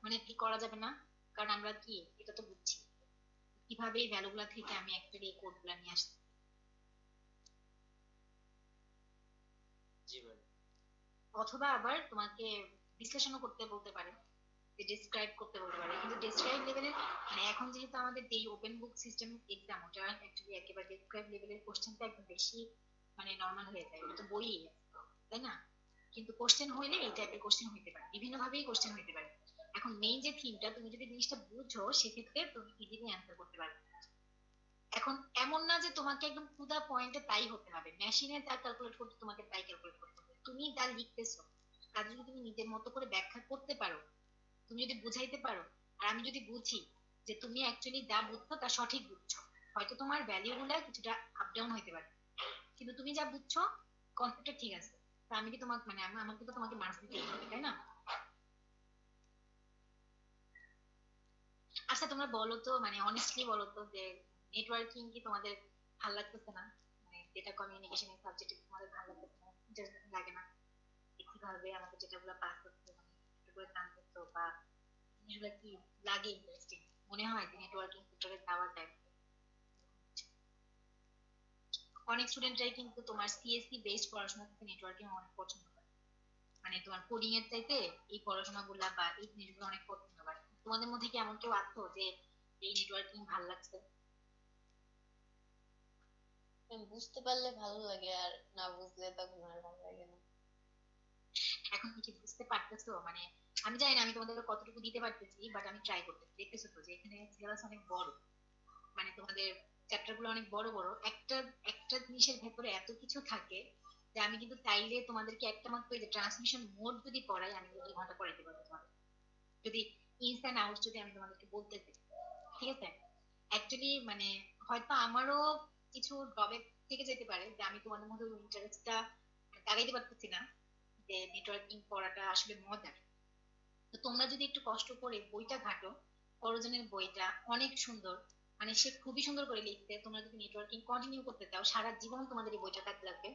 মানে কি করা যাবে না? কারণ আমরা কি এটা তো বুঝছি কিভাবে এই ভ্যালুগুলো থেকে আমি অ্যাকচুয়ালি এই কোডগুলো নিয়ে আসছি। জি ম্যাম। অথবা আবার তোমাকে বিশ্লেষণও করতে বলতে পারে, যে ডেসক্রাইব করতে বলতে পারে, কিন্তু ডেসক্রাইব লেভেলের মানে এখন যেহেতু আমাদের এই ওপেন বুক সিস্টেম এক্সাম, ওটা অ্যাকচুয়ালি একেবারে ডেসক্রাইব লেভেলের কোশ্চেনটা একদম বেশি মানে নর্মাল হয়ে যায়, ওটা তো বই, তাই না? কিন্তু কোশ্চেন হইলে এই টাইপের কোশ্চেন হইতে পারে, বিভিন্ন ভাবেই কোশ্চেন হইতে পারে। এখন মেইন যে থিমটা, তুমি যদি জিনিসটা বুঝো সেক্ষেত্রে তুমি ইজিলি অ্যান্সার করতে পারবে। এখন এমন না যে তোমাকে একদম টু দা পয়েন্টে তাই হতে হবে, মেশিনে যা ক্যালকুলেট করতে তোমাকে তাই ক্যালকুলেট করতে হবে। তুমি যা লিখতেছো তা যদি তুমি নিজের মতো করে ব্যাখ্যা করতে পারো, তুমি যদি বুঝাইতে পারো, আর আমি যদি বুঝি যে তুমি অ্যাকচুয়ালি যা বুঝছো তা সঠিক বুঝছো, হয়তো তোমার ভ্যালু গুলা কিছুটা আপ ডাউন হইতে পারে, কিন্তু তুমি যা বুঝছো কনসেপ্টটা ঠিক আছে, তা আমি কি তোমাকে মানে আমাকে তো তোমাকে মার্কস দিতেই হবে, তাই না? আচ্ছা তোমরা বলো তো, মানে অনেস্টলি বলো তো, যে নেটওয়ার্কিং কি তোমাদের ভালো লাগতেছে না? মানে ডেটা কমিউনিকেশন এর সাবজেক্ট তোমাদের ভালো লাগতেছে না, ইন্টারেস্ট লাগে না? কিভাবে আমাদের যেটাগুলো পাস করতে, মানে একটু করে জানতেছো বা জিনিসগুলো কি লাগে ইন্টারেস্টিং, মনে হয় যে নেটওয়ার্কিং সেক্টরে যাওয়া যায়? অনেক স্টুডেন্টরাই কিন্তু তোমার সিএসসি বেসড পড়াশোনা থেকে নেটওয়ার্কিং অনেক পছন্দ করে, মানে তোমার কোডিং এর চাইতে এই পড়াশোনাগুলা বা এই জিনিসগুলো অনেক পছন্দ করে। তোমাদের মধ্যে কি এমন কেউ আছো যে এই নেটওয়ার্কিং ভালো লাগছে? বুঝতে পারলে ভালো লাগে, আর না বুঝলে তখন আর ভালো লাগে না। এখন কি বুঝতে পারতেছো? মানে আমি জানি না আমি তোমাদের কতটুকু দিতে পারতেছি, বাট আমি ট্রাই করতেছি। দেখতেছো তো যে এখানে সিলেবাস অনেক বড়, মানে তোমাদের চ্যাপ্টার গুলো অনেক বড় বড়, একটা একটা জিনিসের ভেতরে এত কিছু থাকে যে আমি কিন্তু চাইলে তোমাদেরকে একটা মাত্র এই যে ট্রান্সমিশন মোড যদি পড়াই, আমি 2 ঘন্টা পড়াইতে পারবো তোমাদের, যদি ইনস এন্ড আউটস যদি আমি তোমাদেরকে বলতে চাই, ঠিক আছে? অ্যাকচুয়ালি মানে হয়তো আমারও কিছু ড্রব্যাক থেকে যেতে পারে, যে আমি তোমাদের মধ্যে ইন্টারেস্টটা লাগাইতে পারতেছি না, যে নেটওয়ার্কিং পড়াটা আসলে মজার। তো তোমরা যদি একটু কষ্ট করে বইটা ঘাটো, পরজনের বইটা অনেক সুন্দর, মানে সে খুবই সুন্দর করে লিখতে। তোমরা যদি নেটওয়ার্কিং কন্টিনিউ করতে চাও, সারা জীবন তোমাদের এই বইটা কাজে লাগবে।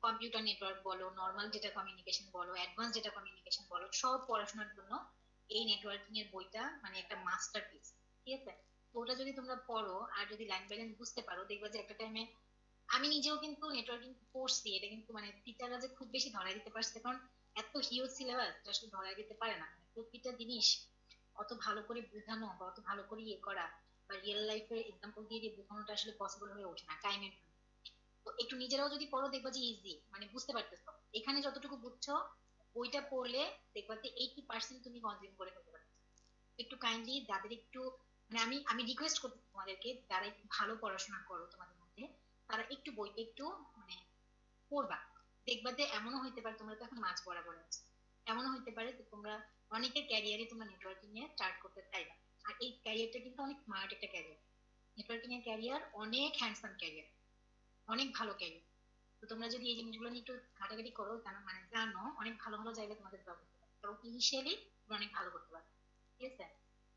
কম্পিউটার নেটওয়ার্ক বলো, নর্মাল ডেটা কমিউনিকেশন বলো, অ্যাডভান্স ডেটা কমিউনিকেশন বলো, সব পড়াশোনার জন্য এই নেটওয়ার্কিং এর বইটা মানে একটা মাস্টারপিস। ঠিক আছে? তো ওটা যদি তোমরা পড়ো আর যদি লাইন বাই লাইন বুঝতে পারো, দেখবা যে একটা টাইমে, আমি নিজেও কিন্তু নেটওয়ার্কিং পড়ছি, এটা কিন্তু মানে টিচাররা যে খুব বেশি ধরাই দিতে পারছে, কারণ এত হিউজ সিলেবাস আসলে ধরাই দিতে পারে না। মানে প্রতিটা জিনিস অত ভালো করে বোঝানো বা অত ভালো করে ইয়ে করা বা রিয়েল লাইফে এক্সাম্পল দিয়ে দিয়ে বোঝানোটা আসলে পসিবল হয়ে ওঠে না টাইমের। তো একটু নিজেরাও যদি পড়ো, দেখবা যে ইজি, মানে বুঝতে পারতেছো। এখানে যতটুকু বুঝছো বইটা পড়লে দেখবা যে 80% তুমি কনজিউম করে ফেলতে পারছো। একটু কাইন্ডলি যাদের একটু মানে আমি রিকোয়েস্ট করতে তোমাদেরকে, যারা একটু ভালো পড়াশোনা করো তোমাদের মধ্যে, তারা একটু বইটা একটু মানে পড়বা। দেখবা যে এমনও হইতে পারে, তোমরা তো এখন মাঝ বরাবর আছো, এমনও হইতে পারে যে তোমরা অনেকের ক্যারিয়ারে তোমরা নেটওয়ার্কিং নিয়ে স্টার্ট করতে চাইবা। আর এই ক্যারিয়ারটা কিন্তু অনেক স্মার্ট একটা ক্যারিয়ার। নেটওয়ার্কিং এর ক্যারিয়ার অনেক হ্যান্ডসাম ক্যারিয়ার, অনেক ভালো ক্যারিয়ার। তো তোমরা যদি এই জিনিসগুলো নিয়ে একটু ঘাটাঘাটি করো, জানো মানে জানো, অনেক ভালো ভালো জায়গায় তোমাদের জব করতে পারো এবং ইনিশিয়ালি তোমরা অনেক ভালো করতে পারো। ঠিক আছে?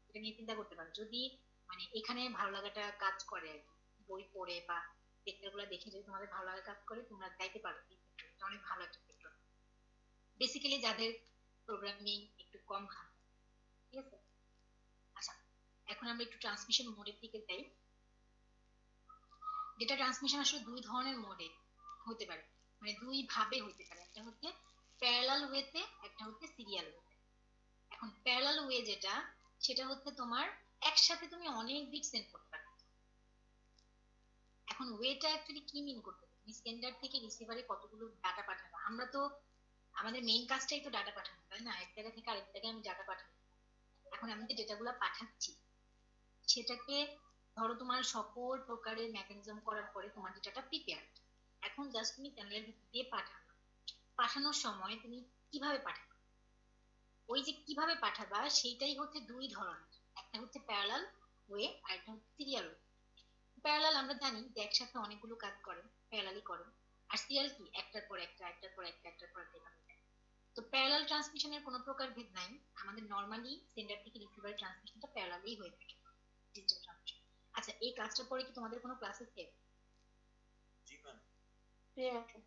এটা নিয়ে চিন্তা করতে পারো যদি মানে এখানে ভালো লাগাটা কাজ করে আর কি। বই পড়ে বা লেকচার গুলো দেখে যদি তোমাদের ভালো লাগা কাজ করে, তোমরা যাইতে পারো এই সেক্টরে। এটা অনেক ভালো একটা সেক্টর, বেসিক্যালি যাদের প্রোগ্রামিং একটু কম হয়। ঠিক আছে? আচ্ছা, এখন আমরা একটু ট্রান্সমিশন মোডের দিকে যাই। ডেটা ট্রান্সমিশন আসলে দুই ধরনের মোডে হতে পারে, মানে দুই ভাবে হতে পারে। একটা হচ্ছে প্যারালাল ওয়েতে, একটা হচ্ছে সিরিয়াল ওয়েতে। এখন প্যারালাল ওয়ে যেটা, সেটা হচ্ছে তোমার একসাথে তুমি অনেক বিট সেন্ড করতে পারো। এখন ওয়েটা অ্যাকচুয়ালি কি মিন করতে, তুমি সেন্ডার থেকে রিসিভারে কতগুলো ডাটা পাঠাবো। আমরা তো আমাদের মেইন কাজটাই তো ডাটা পাঠানো, তাই না? এক জায়গা থেকে আরেক জায়গায় আমি ডাটা পাঠাবো। এখন আমি যে ডেটাগুলো পাঠাচ্ছি, সেটাকে ধরো তোমার সকল প্রকারের মেকানিজম করার পরে তোমার ডেটাটা প্রিপেয়ার। এখন জাস্ট তুমি চ্যানেলের ভিতর দিয়ে পাঠানো। পাঠানোর সময় তুমি কিভাবে পাঠাবে, ওই যে কিভাবে পাঠাবা সেইটাই হচ্ছে দুই ধরনের। একটা হচ্ছে প্যারালাল ওয়ে আর একটা হচ্ছে সিরিয়াল ওয়ে। প্যারালাল আমরা জানি যে একসাথে অনেকগুলো কাজ করে, প্যারালালি করে। আর সিরিয়াল কি, একটার পর একটা, একটার পর একটা, একটার পর একটা এভাবে যায়। তো প্যারালাল ট্রান্সমিশনের কোনো প্রকার ভেদ নাই। আমাদের নর্মালি সেন্ডার থেকে রিসিভার ট্রান্সমিশনটা প্যারালালি হয়ে থাকে, ডিজিটাল ট্রান্সমিশন। আচ্ছা, এই কাজটার পরে কি তোমাদের কোনো ক্লাস আছে? জি ম্যাম। ঠিক আছে।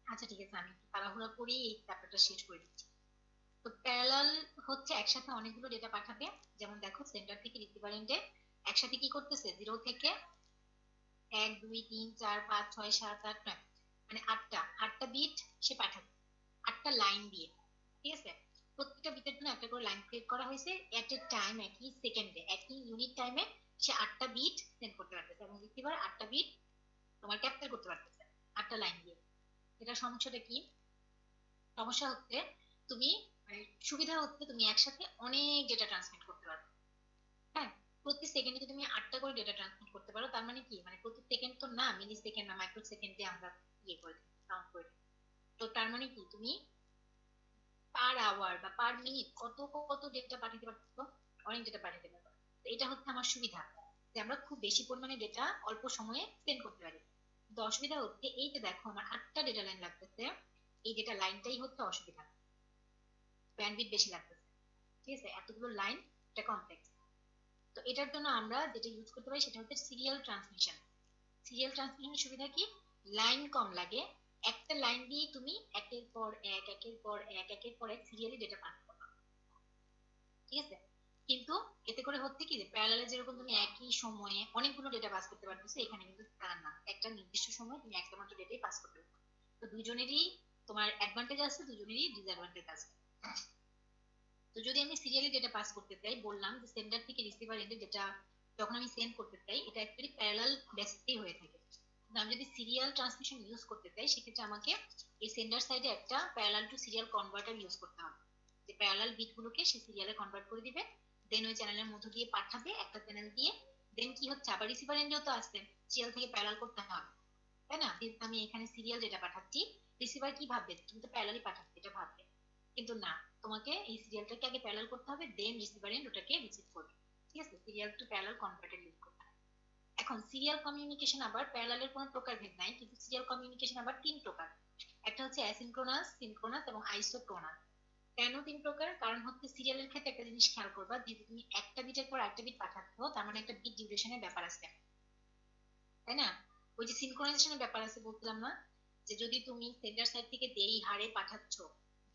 আচ্ছা ঠিক আছে, আমি একটু তাড়াহুড়া করি এই চ্যাপ্টারটা শেষ করে দিচ্ছি। তো প্যারালাল হচ্ছে একসাথে অনেকগুলো ডেটা পাঠাবে। যেমন দেখো, সেন্টার থেকে রিসিভার এন্ডে একসাথে কি করতেছে, 0 থেকে 1 2 3 4 5 6 7 8 9, মানে আটটা বিট সে পাঠাবে, আটটা লাইন দিয়ে। ঠিক আছে? প্রত্যেকটা বিটের জন্য একটা করে লাইন ক্রিয়েট করা হয়েছে। এট এ টাইম, একই সেকেন্ডে, একই ইউনিট টাইমে সে আটটা বিট সেন্ড করতে পারতেছে এবং রিসিভার আটটা বিট তোমার ক্যাপচার করতে পারতেছে আটটা লাইন দিয়ে। এটা সমস্যাটা কি? সমস্যা হচ্ছে তুমি মানে সুবিধা হচ্ছে তুমি একসাথে অনেক ডেটা ট্রান্সমিট করতে পারো। হ্যাঁ, প্রতি সেকেন্ডে যদি তুমি আটটা করে ডেটা ট্রান্সমিট করতে পারো, তার মানে কি, মানে প্রতি সেকেন্ড তো না, মিলি সেকেন্ড না মাইক্রো সেকেন্ডে আমরা ইয়ে করে কাউন্ট করে দিই। তো তার মানে কি, তুমি পার আওয়ার বা পার মিনিট কত কত ডেটা পাঠাতে পারছো, অনেক ডেটা পাঠাতে পারো। তো এটা হচ্ছে আমার সুবিধা, যে আমরা খুব বেশি পরিমাণে ডেটা অল্প সময়ে সেন্ড করতে পারি। কিন্তু অসুবিধা হচ্ছে এই যে দেখো আমার আটটা ডেটা লাইন লাগতেছে, এই ডেটা লাইনটাই হচ্ছে অসুবিধা, ব্যান্ডউইথ বেশি লাগতেছে। ঠিক আছে? এতগুলো লাইন, এটা কমপ্লেক্স। তো এটার জন্য আমরা যেটা ইউজ করতে পারি সেটা হচ্ছে সিরিয়াল ট্রান্সমিশন। সিরিয়াল ট্রান্সমিশনের সুবিধা কি, লাইন কম লাগে, একটা লাইন দিয়ে তুমি একের পর এক, একের পর এক, একের পর এক সিরিয়ালি ডেটা পাস করো। ঠিক আছে? কিন্তু এতে করে হচ্ছে কি, যে প্যারালালে যেরকম তুমি একই সময়ে অনেকগুলো ডেটা পাস করতে পারতেছো, এখানে কিন্তু তা না, একটা নির্দিষ্ট সময়ে তুমি একটা মাত্র ডেটাই পাস করতে পারো। তো দুজনেরই তোমার অ্যাডভান্টেজ আছে, দুজনেরই ডিসঅ্যাডভান্টেজ আছে। তো যদি আমি সিরিয়ালি ডেটা পাস করতে চাই, বললাম যে সেন্ডার থেকে রিসিভার এন্ডে ডেটা যখন আমি সেন্ড করতে চাই, এটা অ্যাকচুয়ালি প্যারালাল বেসিসেই হয়ে থাকে। কিন্তু আমি যদি সিরিয়াল ট্রান্সমিশন ইউজ করতে চাই, সেক্ষেত্রে আমাকে এই সেন্ডার সাইডে একটা parallel to serial converter use করতে হবে, যে প্যারালাল বিটগুলোকে সে সিরিয়ালে কনভার্ট করে দিবে, দেন ওই চ্যানেলের মধ্য দিয়ে পাঠাবে একটা চ্যানেল দিয়ে। দেন কি হচ্ছে, আবার রিসিভার এন্ডেও তো আসছে, সিরিয়াল থেকে প্যারালাল করতে হবে, তাই না? যেহেতু আমি এখানে সিরিয়াল ডেটা পাঠাচ্ছি, রিসিভার কি ভাববে, তুমি তো প্যারালালি পাঠাচ্ছি এটা ভাববে। কিন্তু না, তোমাকে এই সিরিয়ালটাকে আগে প্যারালাল করতে হবে, দেন রিসিভার এন্ড ওটাকে রিসিভ করবে। ঠিক আছে, serial to parallel converter use করতে হয়। এখন সিরিয়াল কমিউনিকেশন আবার প্যারালালের কোনো প্রকারভেদ নাই, কিন্তু সিরিয়াল কমিউনিকেশন আবার তিন প্রকার। একটা হচ্ছে অ্যাসিনক্রোনাস, সিনক্রোনাস এবং আইসোক্রোনাস। কেন তিন প্রকার? কারণ হচ্ছে সিরিয়ালের ক্ষেত্রে একটা জিনিস খেয়াল করবা, যে তুমি একটা বিটের পর একটা বিট পাঠাচ্ছ, তার মানে একটা বিট ডিউরেশনের ব্যাপার আছে, তাই না? ওই যে সিনক্রোনাইজেশনের ব্যাপার আছে বলছিলাম না, যে যদি তুমি সেন্ডার সাইড থেকে যেই হারে পাঠাচ্ছ,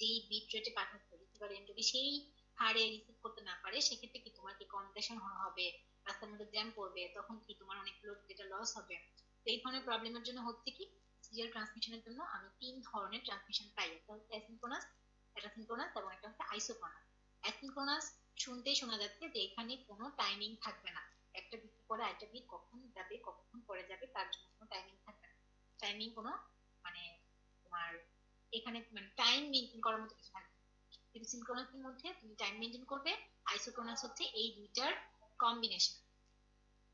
যেই বিট রেটে পাঠাচ্ছ, রিসিভার এন্ড যদি সেই হারে রিসিভ করতে না পারে, সেক্ষেত্রে কি তোমার কি কম্প্রেশন হবে, রাস্তার মধ্যে জ্যাম পড়বে, তখন কি তোমার অনেকগুলো ডেটা লস হবে। তো এই ধরনের প্রবলেমের জন্য হচ্ছে কি, সিরিয়াল ট্রান্সমিশনের জন্য আমি তিন ধরনের ট্রান্সমিশন পাই, একটা হচ্ছে অ্যাসিনক্রোনাস, একটা সিনক্রোনাস এবং একটা হচ্ছে আইসোক্রোনাস। অ্যাসিনক্রোনাস শুনতেই শোনা যাচ্ছে যে এখানে কোনো টাইমিং থাকবে না, একটা বিট পরে আরেকটা বিট কখন যাবে, কখন পরে যাবে, তার জন্য কোনো টাইমিং থাকবে না। টাইমিং কোনো মানে তোমার এখানে মানে টাইম মেনটেন করার মতো কিছু থাকবে না। কিন্তু সিনক্রোনাসের মধ্যে তুমি টাইম মেনটেন করবে। আইসোক্রোনাস হচ্ছে এই দুইটার কম্বিনেশন,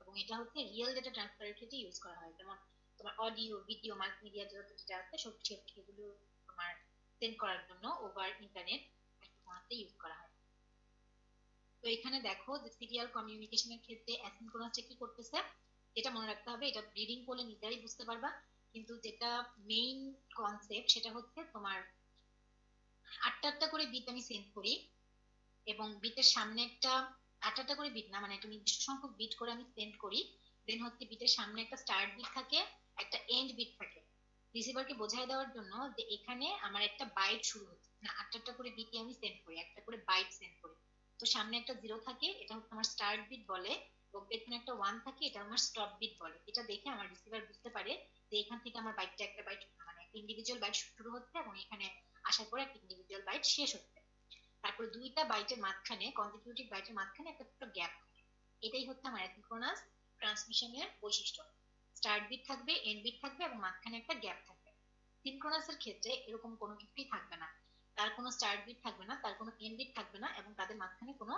এবং এটা হচ্ছে রিয়েল ডেটা ট্রান্সফারের ক্ষেত্রে ইউজ করা হয়। যেমন তোমার অডিও, ভিডিও, মাল্টিমিডিয়া যত যেটা আছে সব সেগুলো তোমার সেন্ড করার জন্য ওভার ইন্টারনেট আইসোক্রোনাসে ইউজ করা হয়। তো এখানে দেখো যে সিরিয়াল কমিউনিকেশনের ক্ষেত্রে অ্যাসিনক্রোনাসটা কি করতেছে, যেটা মনে রাখতে হবে, এটা রিডিং করলে নিজেরাই বুঝতে পারবা, কিন্তু যেটা মেইন কনসেপ্ট সেটা হচ্ছে তোমার আটটা আটটা করে বিট আমি সেন্ড করি, এবং বিটের সামনে একটা আটটা আটটা করে বিট না, মানে একটা নির্দিষ্ট সংখ্যক বিট করে আমি সেন্ড করি। দেন হচ্ছে বিটের সামনে একটা স্টার্ট বিট থাকে, একটা এন্ড বিট থাকে, রিসিভারকে বোঝাই দেওয়ার জন্য যে এখানে আমার একটা বাইট শুরু হচ্ছে, না আটটা আটটা করে বিট আমি সেন্ড করি, একটা করে বাইট সেন্ড করি। তো সামনে একটা জিরো থাকে, এটা হচ্ছে আমার স্টার্ট বিট বলে, এবং পেছনে একটা ওয়ান থাকে, এটা আমার স্টপ বিট বলে। এটা দেখে আমার রিসিভার বুঝতে পারে যে এখান থেকে আমার বাইটটা একটা বাইট মানে একটা ইন্ডিভিজুয়াল বাইট শুরু হচ্ছে, এবং এখানে আসার পরে একটা ইন্ডিভিজুয়াল বাইট শেষ হচ্ছে। তারপর দুইটা বাইটের মাঝখানে, কনজিকিউটিভ বাইটের মাঝখানে একটা ছোট গ্যাপ থাকে। এটাই হচ্ছে আমার অ্যাসিনক্রোনাস ট্রান্সমিশনের বৈশিষ্ট্য। স্টার্ট বিট থাকবে, এন্ড বিট থাকবে, এবং মাঝখানে একটা গ্যাপ থাকবে। সিনক্রোনাসের ক্ষেত্রে এরকম কোনো কিছুই থাকবে না, তার কোনো স্টার্ট বিট থাকবে না, তার কোনো এন্ড বিট থাকবে না, এবং তাদের মাঝখানে কোনো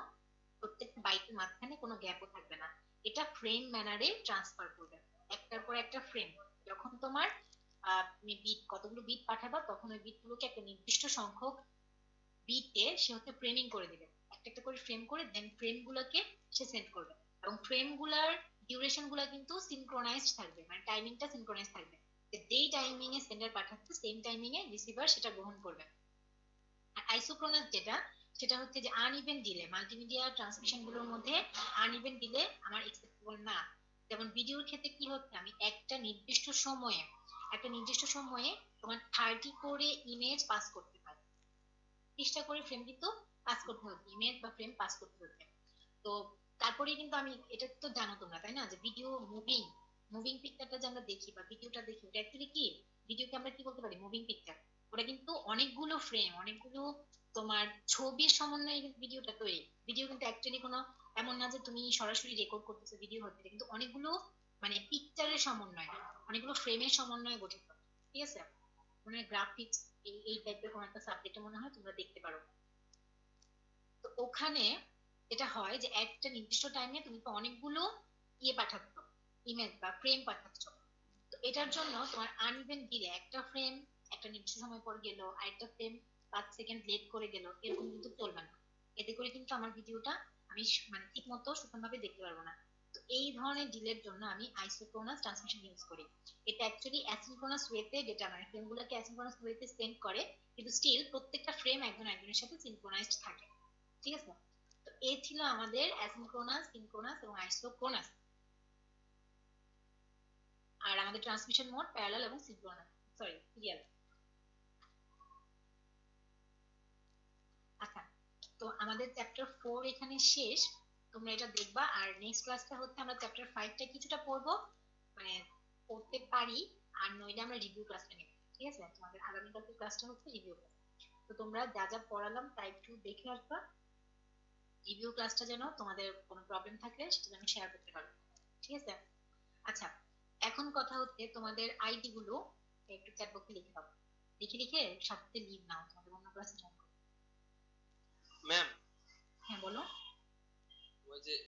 প্রত্যেকটা বাইটের মাঝখানে কোনো গ্যাপও থাকবে না। এটা ফ্রেম ম্যানারে ট্রান্সফার করবে, একটার পর একটা ফ্রেম। যখন তোমার তুমি বিট কতগুলো বিট পাঠাবা, তখন ওই বিটগুলোকে একটা নির্দিষ্ট সংখ্যক বিটে সে হচ্ছে ফ্রেমিং করে দিবে, একটা একটা করে ফ্রেম করে, দেন ফ্রেম গুলোকে সে সেন্ড করবে, এবং ফ্রেম গুলার ডিউরেশন গুলা কিন্তু সিনক্রোনাইজড থাকবে, মানে টাইমিংটা সিনক্রোনাইজ থাকবে, যে যেই টাইমিং এ সেন্ডার পাঠাচ্ছে সেম টাইমিং এ রিসিভার সেটা গ্রহণ করবে। আর আইসোক্রোনাস যেটা, সেটা হচ্ছে যে আনইভেন ডিলে, মাল্টিমিডিয়া ট্রান্সমিশন গুলোর মধ্যে আনইভেন ডিলে আমার একসেপ্টেবল না। যেমন ভিডিওর ক্ষেত্রে কি হচ্ছে, আমি একটা নির্দিষ্ট সময়ে তোমার 30 করে ইমেজ পাস করতে পারি, 30টা করে ফ্রেম কিন্তু পাস করতে হচ্ছে, ইমেজ বা ফ্রেম পাস করতে হচ্ছে। তো তারপরে কিন্তু আমি, এটা তো জানো তোমরা তাই না, যে ভিডিও মুভিং মুভিং পিকচারটা যে আমরা দেখি বা ভিডিওটা দেখি, ওটা অ্যাকচুয়ালি কি, ভিডিওকে আমরা কি বলতে পারি, মুভিং পিকচার। ওটা কিন্তু অনেকগুলো ফ্রেম, অনেকগুলো তোমার ছবির সমন্বয়ে কিন্তু ভিডিওটা তৈরি। ভিডিও কিন্তু অ্যাকচুয়ালি কোনো এমন না যে তুমি সরাসরি রেকর্ড করতেছো ভিডিও হচ্ছে, কিন্তু অনেকগুলো মানে পিকচারের সমন্বয়, অনেকগুলো ফ্রেমের সমন্বয়ে গঠিত, ঠিক আছে? মানে গ্রাফিক্স এই টাইপের কোন একটা সাবজেক্টে মনে হয় তোমরা দেখতে পারো। তো ওখানে যেটা হয় যে একটা নির্দিষ্ট টাইমে তুমি তো অনেকগুলো ইয়ে পাঠাচ্ছ, ইমেজ বা ফ্রেম পাঠাচ্ছ। তো এটার জন্য তোমার আনইভেন দিলে একটা ফ্রেম একটা নির্দিষ্ট সময় পর গেল, আরেকটা ফ্রেম 5 সেকেন্ড লেট করে গেল, এরকম কিন্তু চলবে না। এতে করে কিন্তু আমার ভিডিওটা আমি মানে ঠিক মতো সুষমভাবে দেখতে পারবো না। তো এই ধরনের ডিলের জন্য আমি আইসোক্রোনাস ট্রান্সমিশন ইউজ করি। এটা অ্যাকচুয়ালি অ্যাসিনক্রোনাস ওয়েতে ডেটা, মানে ফ্রেমগুলোকে অ্যাসিনক্রোনাস ওয়েতে সেন্ড করে, কিন্তু স্টিল প্রত্যেকটা ফ্রেম একজন একজনের সাথে সিনক্রোনাইজড থাকে, ঠিক আছে? তো এই ছিল আমাদের অ্যাসিনক্রোনাস, সিনক্রোনাস এবং আইসোক্রোনাস। আর আমাদের ট্রান্সমিশন মোড প্যারালাল এবং সিনক্রোনাস, সরি সিরিয়াল। আচ্ছা, তো আমাদের চ্যাপ্টার 4 এখানে শেষ, তোমরা এটা দেখবা। আর নেক্সট ক্লাসটা হচ্ছে আমরা চ্যাপ্টার 5টা কিছুটা পড়বো, মানে পড়তে পারি, আর নইলে আমরা রিভিউ ক্লাসটা নেব, ঠিক আছে? তোমাদের আগামীকালকে ক্লাসটা হচ্ছে রিভিউ ক্লাস। তো তোমরা যা যা পড়ালাম তা একটু দেখে আসবা, রিভিউ ক্লাসটা যেন তোমাদের কোনো প্রবলেম থাকলে সেটা যেন শেয়ার করতে পারো, ঠিক আছে? আচ্ছা, এখন কথা হচ্ছে তোমাদের আইডি গুলো একটু চ্যাট বক্সে লিখে দাও, লিখে লিখে সাথে লিভ নাও, তোমাদের অন্য ক্লাসে জয়েন করো। ম্যাম, হ্যাঁ বলো। ওই যে